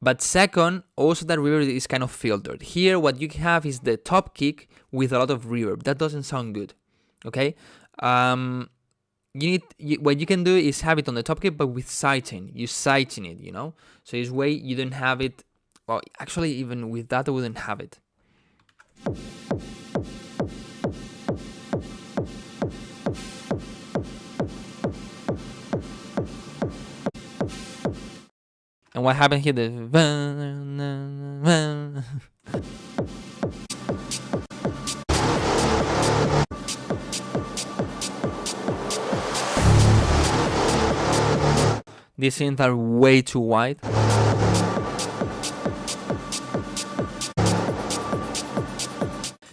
Speaker 2: But second, also that reverb is kind of filtered. Here, what you have is the top kick with a lot of reverb. That doesn't sound good, okay? what you can do is have it on the top key, but with sidechain. You sidechain it, So this way you don't have it. Well, actually, even with that, I wouldn't have it. And what happened here? These synths are way too wide.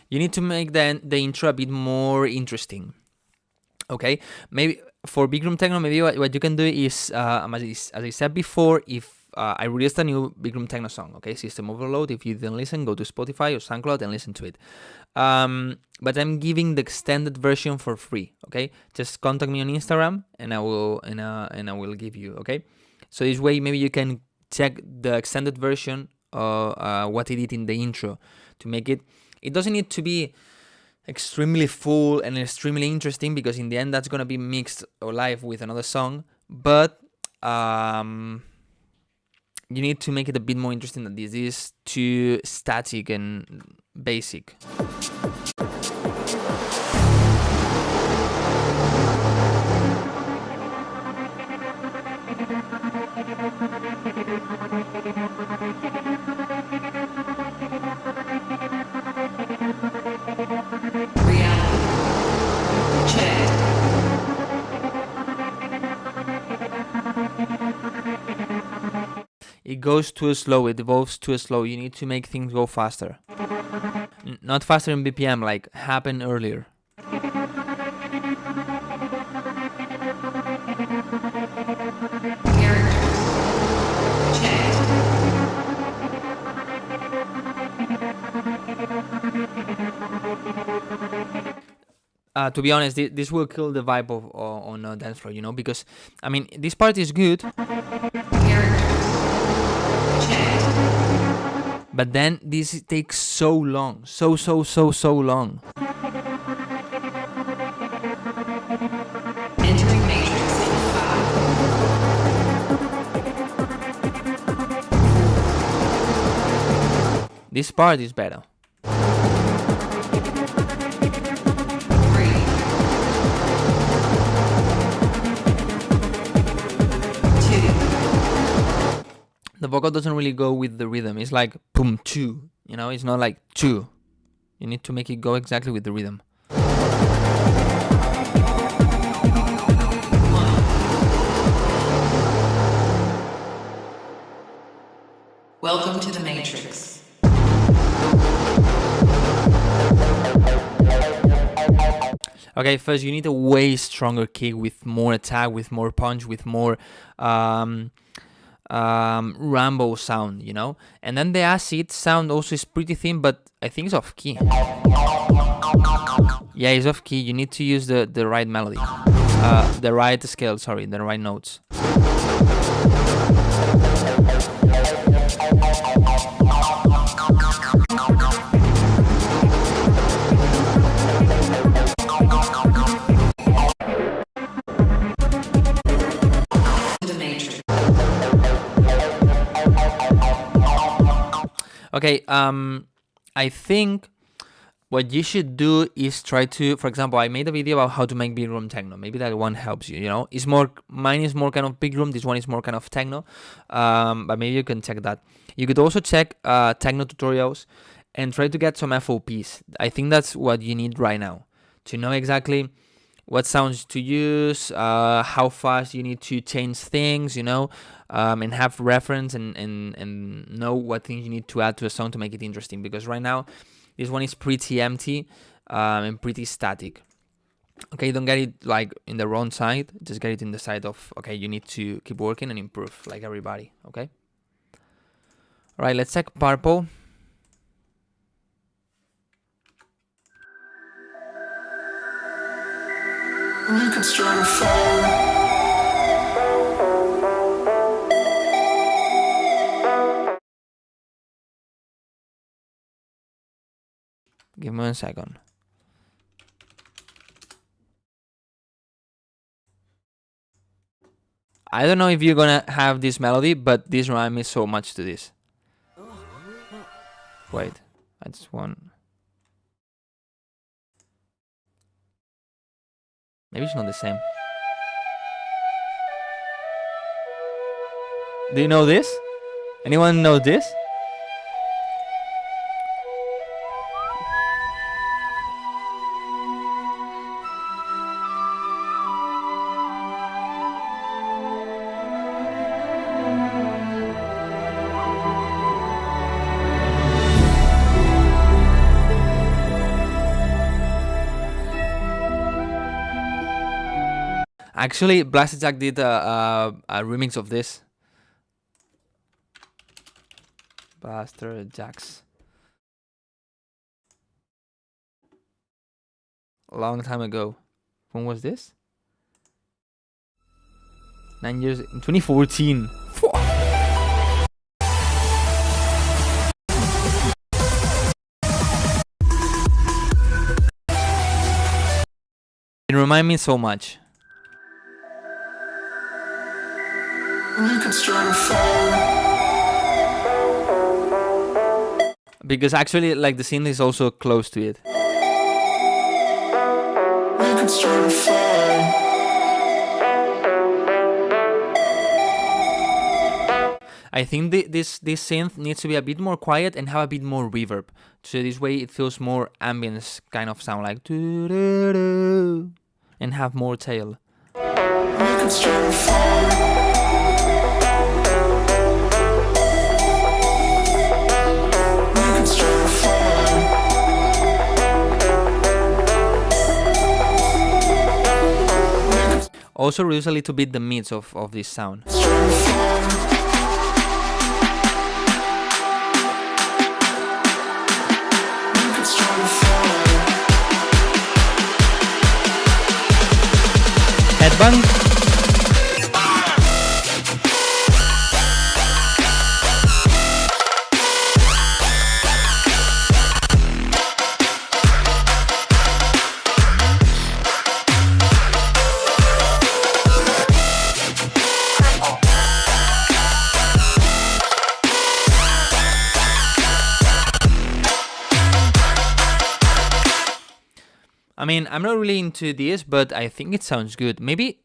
Speaker 2: You need to make the intro a bit more interesting. Okay, maybe for big room techno, maybe what you can do is, as I said before, if I released a new big room techno song, okay, System Overload. If you didn't listen, go to Spotify or SoundCloud and listen to it. But I'm giving the extended version for free. Okay, just contact me on Instagram and I will give you. Okay, so this way maybe you can check the extended version of what I did in the intro to make it. It doesn't need to be extremely full and extremely interesting, because in the end that's gonna be mixed or live with another song, but you need to make it a bit more interesting than this. This is too static and basic. It goes too slow, it evolves too slow. You need to make things go faster. Not faster in BPM, like happen earlier. To be honest, this will kill the vibe on a dance floor, because, I mean, this part is good. But then this takes so long, so long.
Speaker 1: Entering Matrix in 5.
Speaker 2: This part is better.
Speaker 1: 3, 2.
Speaker 2: The vocal doesn't really go with the rhythm. It's like boom, two. It's not like two. You need to make it go exactly with the rhythm.
Speaker 1: Welcome to the Matrix.
Speaker 2: Okay, first you need a way stronger kick with more attack, with more punch, with more Rambo sound, and then the acid sound also is pretty thin, but I think it's off key. Yeah, it's off key. You need to use the right melody, the right scale, the right notes. Okay, I think what you should do is try to, for example, I made a video about how to make big room techno. Maybe that one helps you, It's mine is more kind of big room, this one is more kind of techno, but maybe you can check that. You could also check techno tutorials and try to get some FOPs. I think that's what you need right now, to know exactly what sounds to use, how fast you need to change things, and have reference and know what things you need to add to a song to make it interesting. Because right now, this one is pretty empty and pretty static. Okay, don't get it like in the wrong side. Just get it in the side of, okay, you need to keep working and improve like everybody, okay? All right, let's check purple.
Speaker 3: We could start a fire.
Speaker 2: Give me 1 second. I don't know if you're gonna have this melody, but this reminds me so much to this. Wait, I just want... Maybe it's not the same. Do you know this? Anyone know this? Actually, Blasted Jack did a remix of this. Blaster Jacks. A long time ago. When was this? 9 years... in 2014. It reminds me so much. Because actually, like, the synth is also close to it. I think this synth needs to be a bit more quiet and have a bit more reverb. So this way it feels more ambience kind of sound, like doo-doo-doo, and have more tail. Also reduce a little bit the mids of this sound. Headbang. I mean, I'm not really into this, but I think it sounds good. Maybe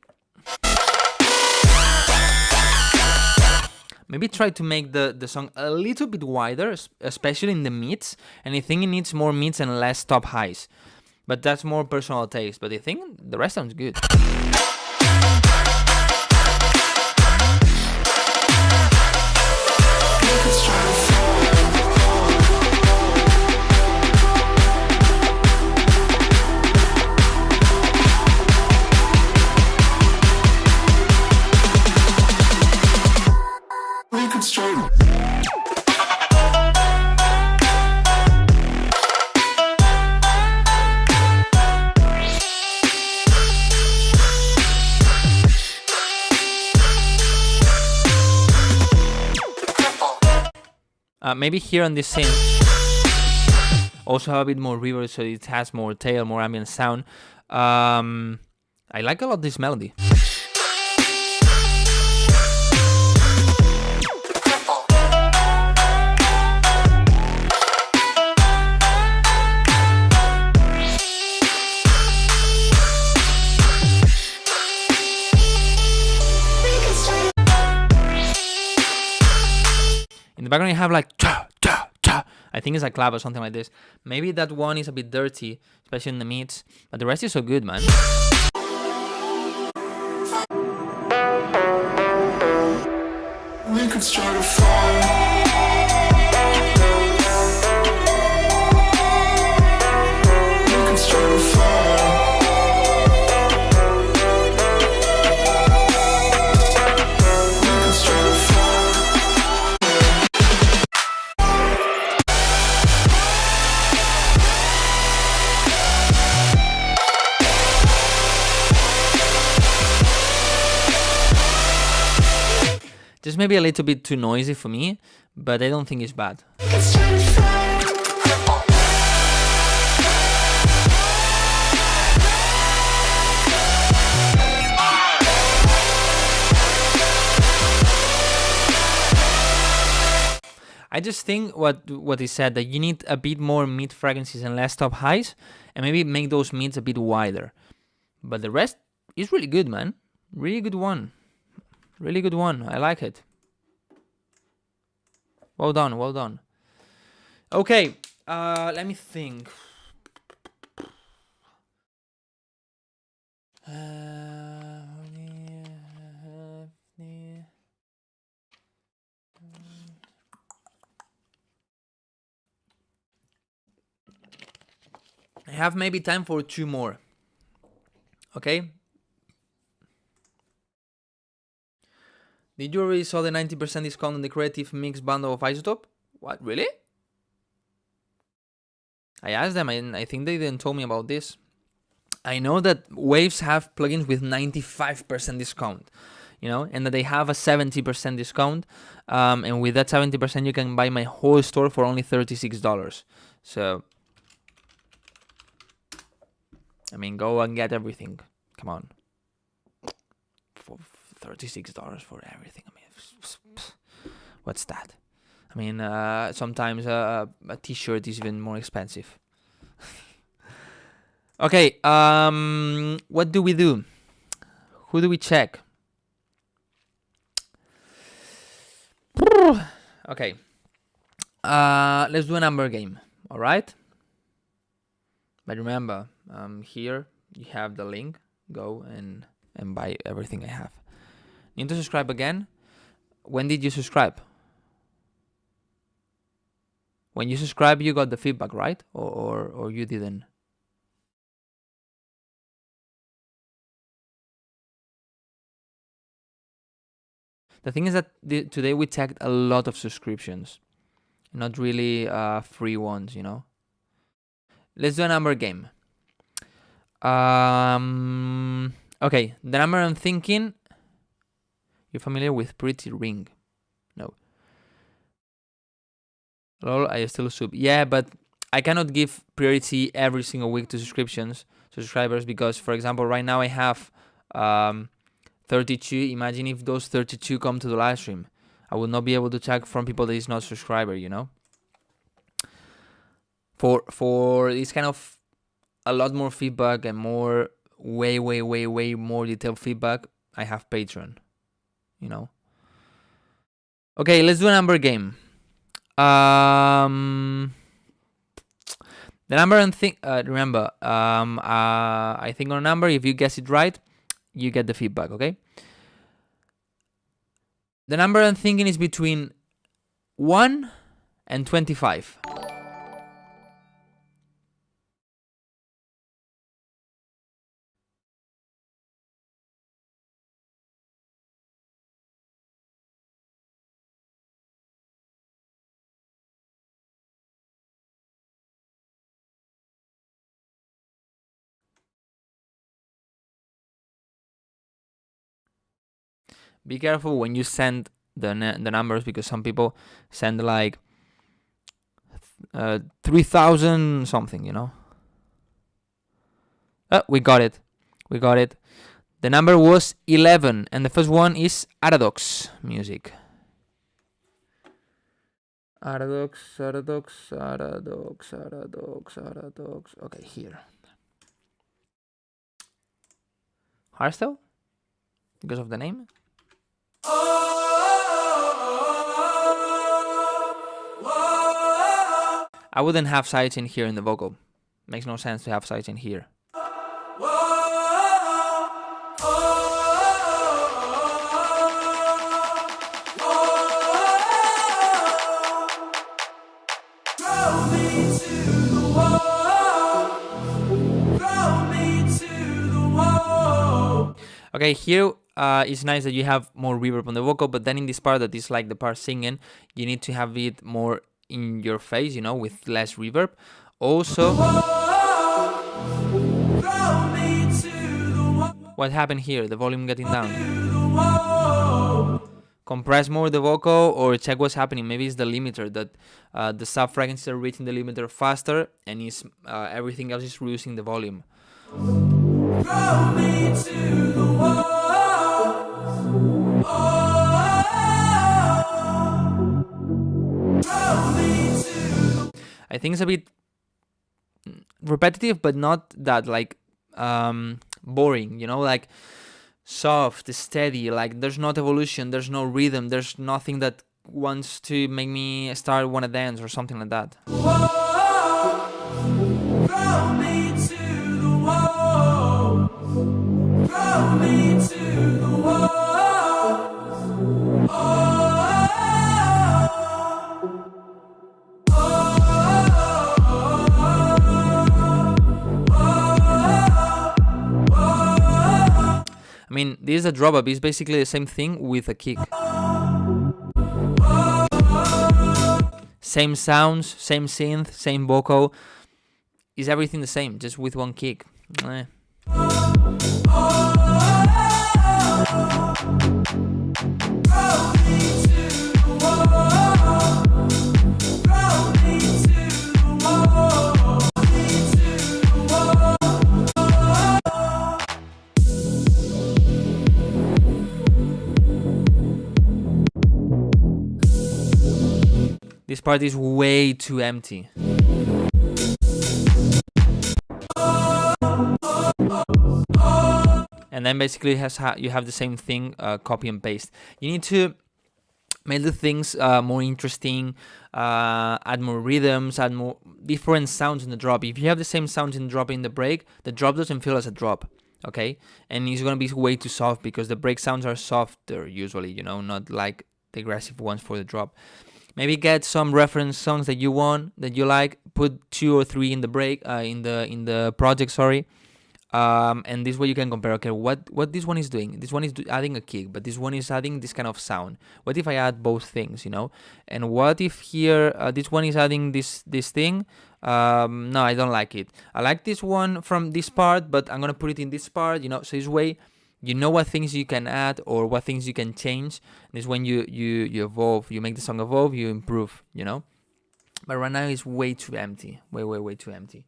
Speaker 2: try to make the song a little bit wider, especially in the mids. And I think it needs more mids and less top highs. But that's more personal taste. But I think the rest sounds good. Maybe here on this synth also have a bit more reverb, so it has more tail, more ambient sound. I like a lot this melody. In the background you have like cha cha cha. I think it's a clap or something like this. Maybe that one is a bit dirty, especially in the mids, but the rest is so good, man. We could start a fire. Just maybe a little bit too noisy for me, but I don't think it's bad. I just think what he said, that you need a bit more mid frequencies and less top highs, and maybe make those mids a bit wider. But the rest is really good, man. Really good one. Really good one. I like it. Well done, well done. Okay, let me think. I have maybe time for 2 more. Okay. Did you already saw the 90% discount on the Creative Mix bundle of Isotope? What, really? I asked them, and I think they didn't tell me about this. I know that Waves have plugins with 95% discount, and that they have a 70% discount. And with that 70%, you can buy my whole store for only $36. So, I mean, go and get everything. Come on. For $36 for everything. I mean, what's that? I mean, sometimes a t-shirt is even more expensive. Okay, what do we do? Who do we check? Okay. Let's do a number game, all right? But remember, here you have the link. Go and buy everything I have. Need to subscribe again? When did you subscribe? When you subscribe, you got the feedback, right? Or you didn't? The thing is that today we tagged a lot of subscriptions, not really free ones, Let's do a number game. Okay, the number I'm thinking. You're familiar with Pretty Ring? No. Lol, I still sub. Yeah, but I cannot give priority every single week to subscribers, because, for example, right now I have 32. Imagine if those 32 come to the live stream. I will not be able to check from people that is not subscriber, For this kind of a lot more feedback and more way more detailed feedback, I have Patreon, Okay, let's do a number game. The number and remember, I think on a number, if you guess it right, you get the feedback, okay? The number I'm thinking is between 1 and 25. Be careful when you send the numbers, because some people send like 3,000 something, we got it. The number was 11, and the first one is Aradox music. Aradox. Okay, here. Hardstyle? Because of the name? I wouldn't have sidechain here in the vocal. Makes no sense to have sidechain here. Okay, here it's nice that you have more reverb on the vocal, but then in this part that is like the part singing, you need to have it more in your face, with less reverb. Also, what happened here? The volume getting down. Compress more the vocal, or check what's happening. Maybe it's the limiter, that the sub frequencies are reaching the limiter faster, and is everything else is reducing the volume. Throw me to the wall. Oh, think it's a bit repetitive, but not that like boring, you know, like soft, steady, like there's not evolution, there's no rhythm, there's nothing that wants to make me wanna dance or something like that.
Speaker 5: Throw me to the wall. Throw me to the wall.
Speaker 2: I mean, this is a drop up. It's basically the same thing with a kick. Same sounds, same synth, same vocal. Is everything the same, just with one kick. This part is way too empty. And then basically you have the same thing, copy and paste. You need to make the things more interesting, add more rhythms, add more different sounds in the drop. If you have the same sounds in the drop in the break, the drop doesn't feel as a drop, okay? And it's gonna be way too soft because the break sounds are softer usually, you know, not like the aggressive ones for the drop. Maybe get some reference songs that you want, that you like, put 2 or 3 in the break, in the project, sorry. And this way you can compare, okay, what this one is doing. This one is adding a kick, but this one is adding this kind of sound. What if I add both things, you know? And what if here, this one is adding this thing? No, I don't like it. I like this one from this part, but I'm going to put it in this part, you know? So this way, you know what things you can add or what things you can change. And this when you evolve, you make the song evolve, you improve, you know? But right now it's way too empty. Way too empty.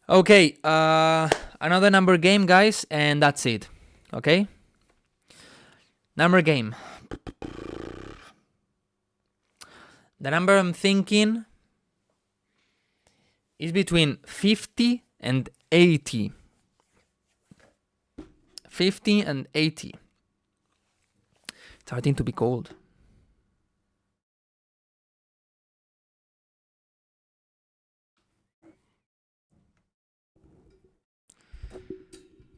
Speaker 2: Okay, another number game, guys, and that's it. Okay? Number game. The number I'm thinking is between 50 and 80. 50 and 80. It's starting to be cold.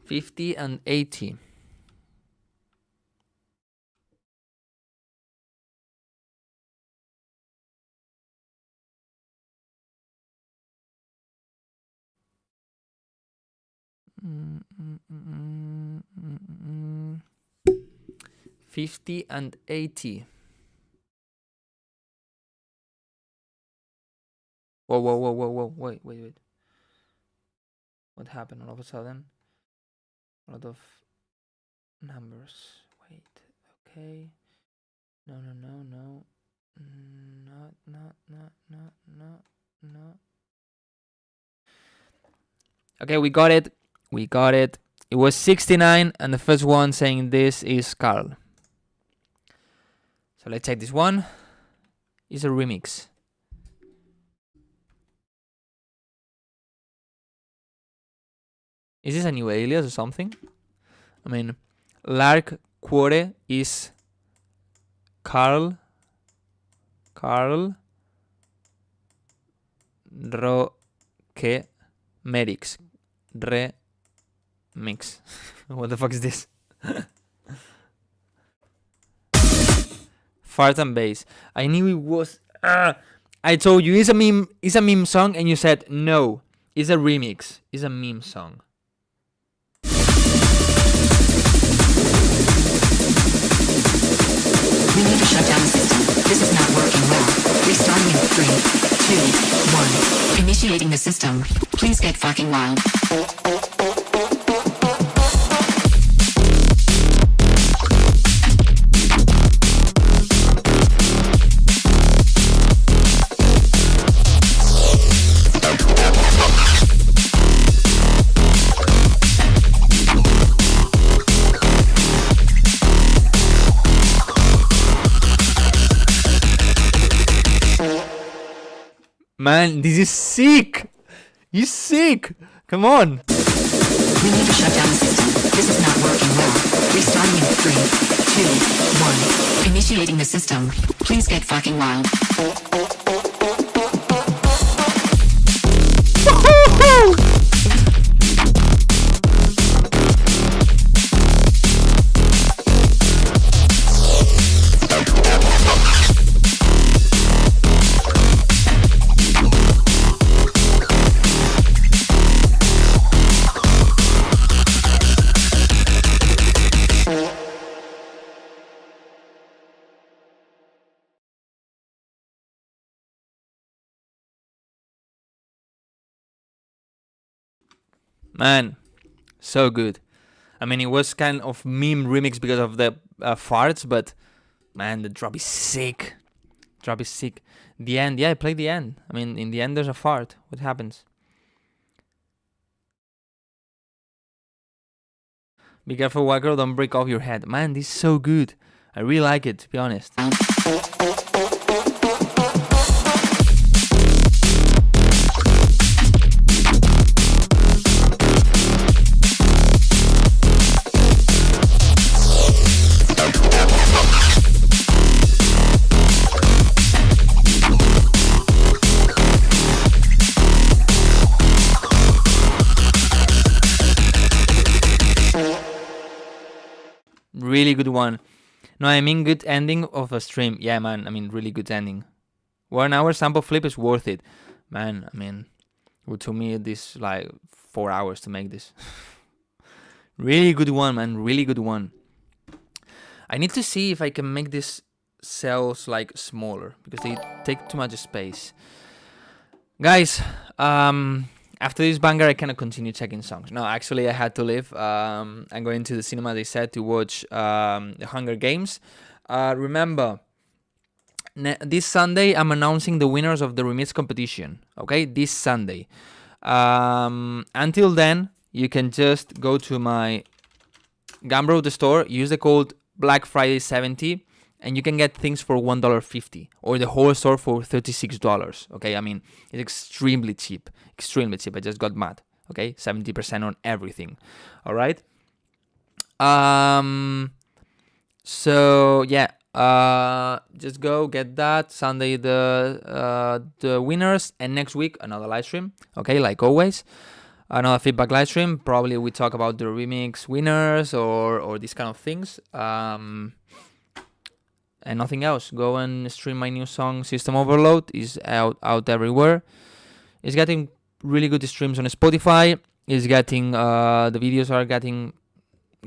Speaker 2: $50 and $80. $50 and $80. Whoa. Wait. What happened all of a sudden? A lot of numbers. Wait. Okay. No. No. Okay, we got it. It was 69, and the first one saying this is Carl. So let's check this one. It's a remix. Is this a new alias or something? I mean, Lark Quore is Carl Roque Merix Remix. What the fuck is this? Fart and bass. I knew it was. I told you it's a meme song, and you said no. It's a remix. It's a meme song.
Speaker 1: We need to shut down the system. This is not working well. Restarting in 3, 2, 1. Initiating the system. Please get fucking wild.
Speaker 2: Man, this is sick. He's sick. Come on.
Speaker 1: We need to shut down the system. This is not working well. Restarting in 3, 2, 1. Initiating the system. Please get fucking wild.
Speaker 2: Man, so good. I mean, it was kind of meme remix because of the farts, but man, the drop is sick. Drop is sick. The end, yeah, I played the end. I mean, in the end, there's a fart. What happens? Be careful, Wildcrow, don't break off your head. Man, this is so good. I really like it, to be honest. Really good one. No, I mean good ending of a stream. Yeah, man, I mean really good ending. 1 hour sample flip is worth it. Man, I mean, it took me this like 4 hours to make this. Really good one, man, really good one. I need to see if I can make these cells like smaller because they take too much space. Guys, after this banger, I cannot continue checking songs. No, actually, I had to leave. I'm going to the cinema, they said, to watch The Hunger Games. Remember, this Sunday, I'm announcing the winners of the remix competition. Okay, this Sunday. Until then, you can just go to my Gambro, the store, use the code Black Friday 70, and you can get things for $1.50 or the whole store for $36. Okay, I mean, it's extremely cheap. Extremely cheap. I just got mad. Okay, 70% on everything. All right. So yeah, just go get that Sunday the winners, and next week another live stream. Okay, like always, another feedback live stream. Probably we talk about the remix winners or these kind of things. And nothing else. Go and stream my new song System Overload. Is out everywhere. It's getting really good streams on Spotify. It's getting the videos are getting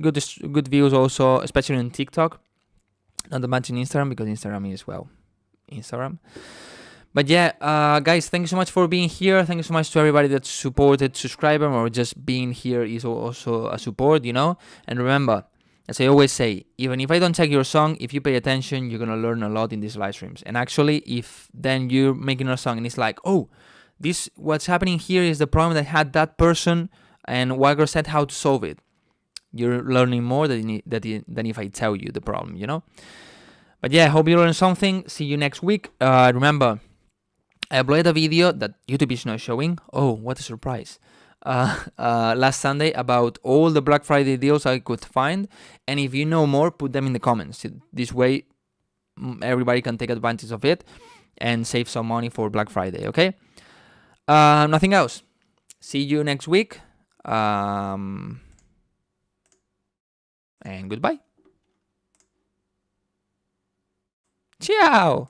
Speaker 2: good views also, especially on TikTok. Not that much in Instagram because Instagram is Instagram. But yeah, guys, thank you so much for being here. Thank you so much to everybody that supported, subscriber, or just being here is also a support, you know. And remember, as I always say, even if I don't check your song, if you pay attention, you're gonna learn a lot in these live streams. And actually, if then you're making a song and it's like, oh, this what's happening here is the problem that had that person, and Wildcrow said how to solve it. You're learning more than if I tell you the problem, you know. But yeah, I hope you learned something. See you next week. Remember, I uploaded a video that YouTube is not showing. Oh, what a surprise. Last Sunday about all the Black Friday deals I could find, and if you know more, put them in the comments. This way everybody can take advantage of it and save some money for Black Friday. Okay, nothing else. See you next week, and goodbye. Ciao.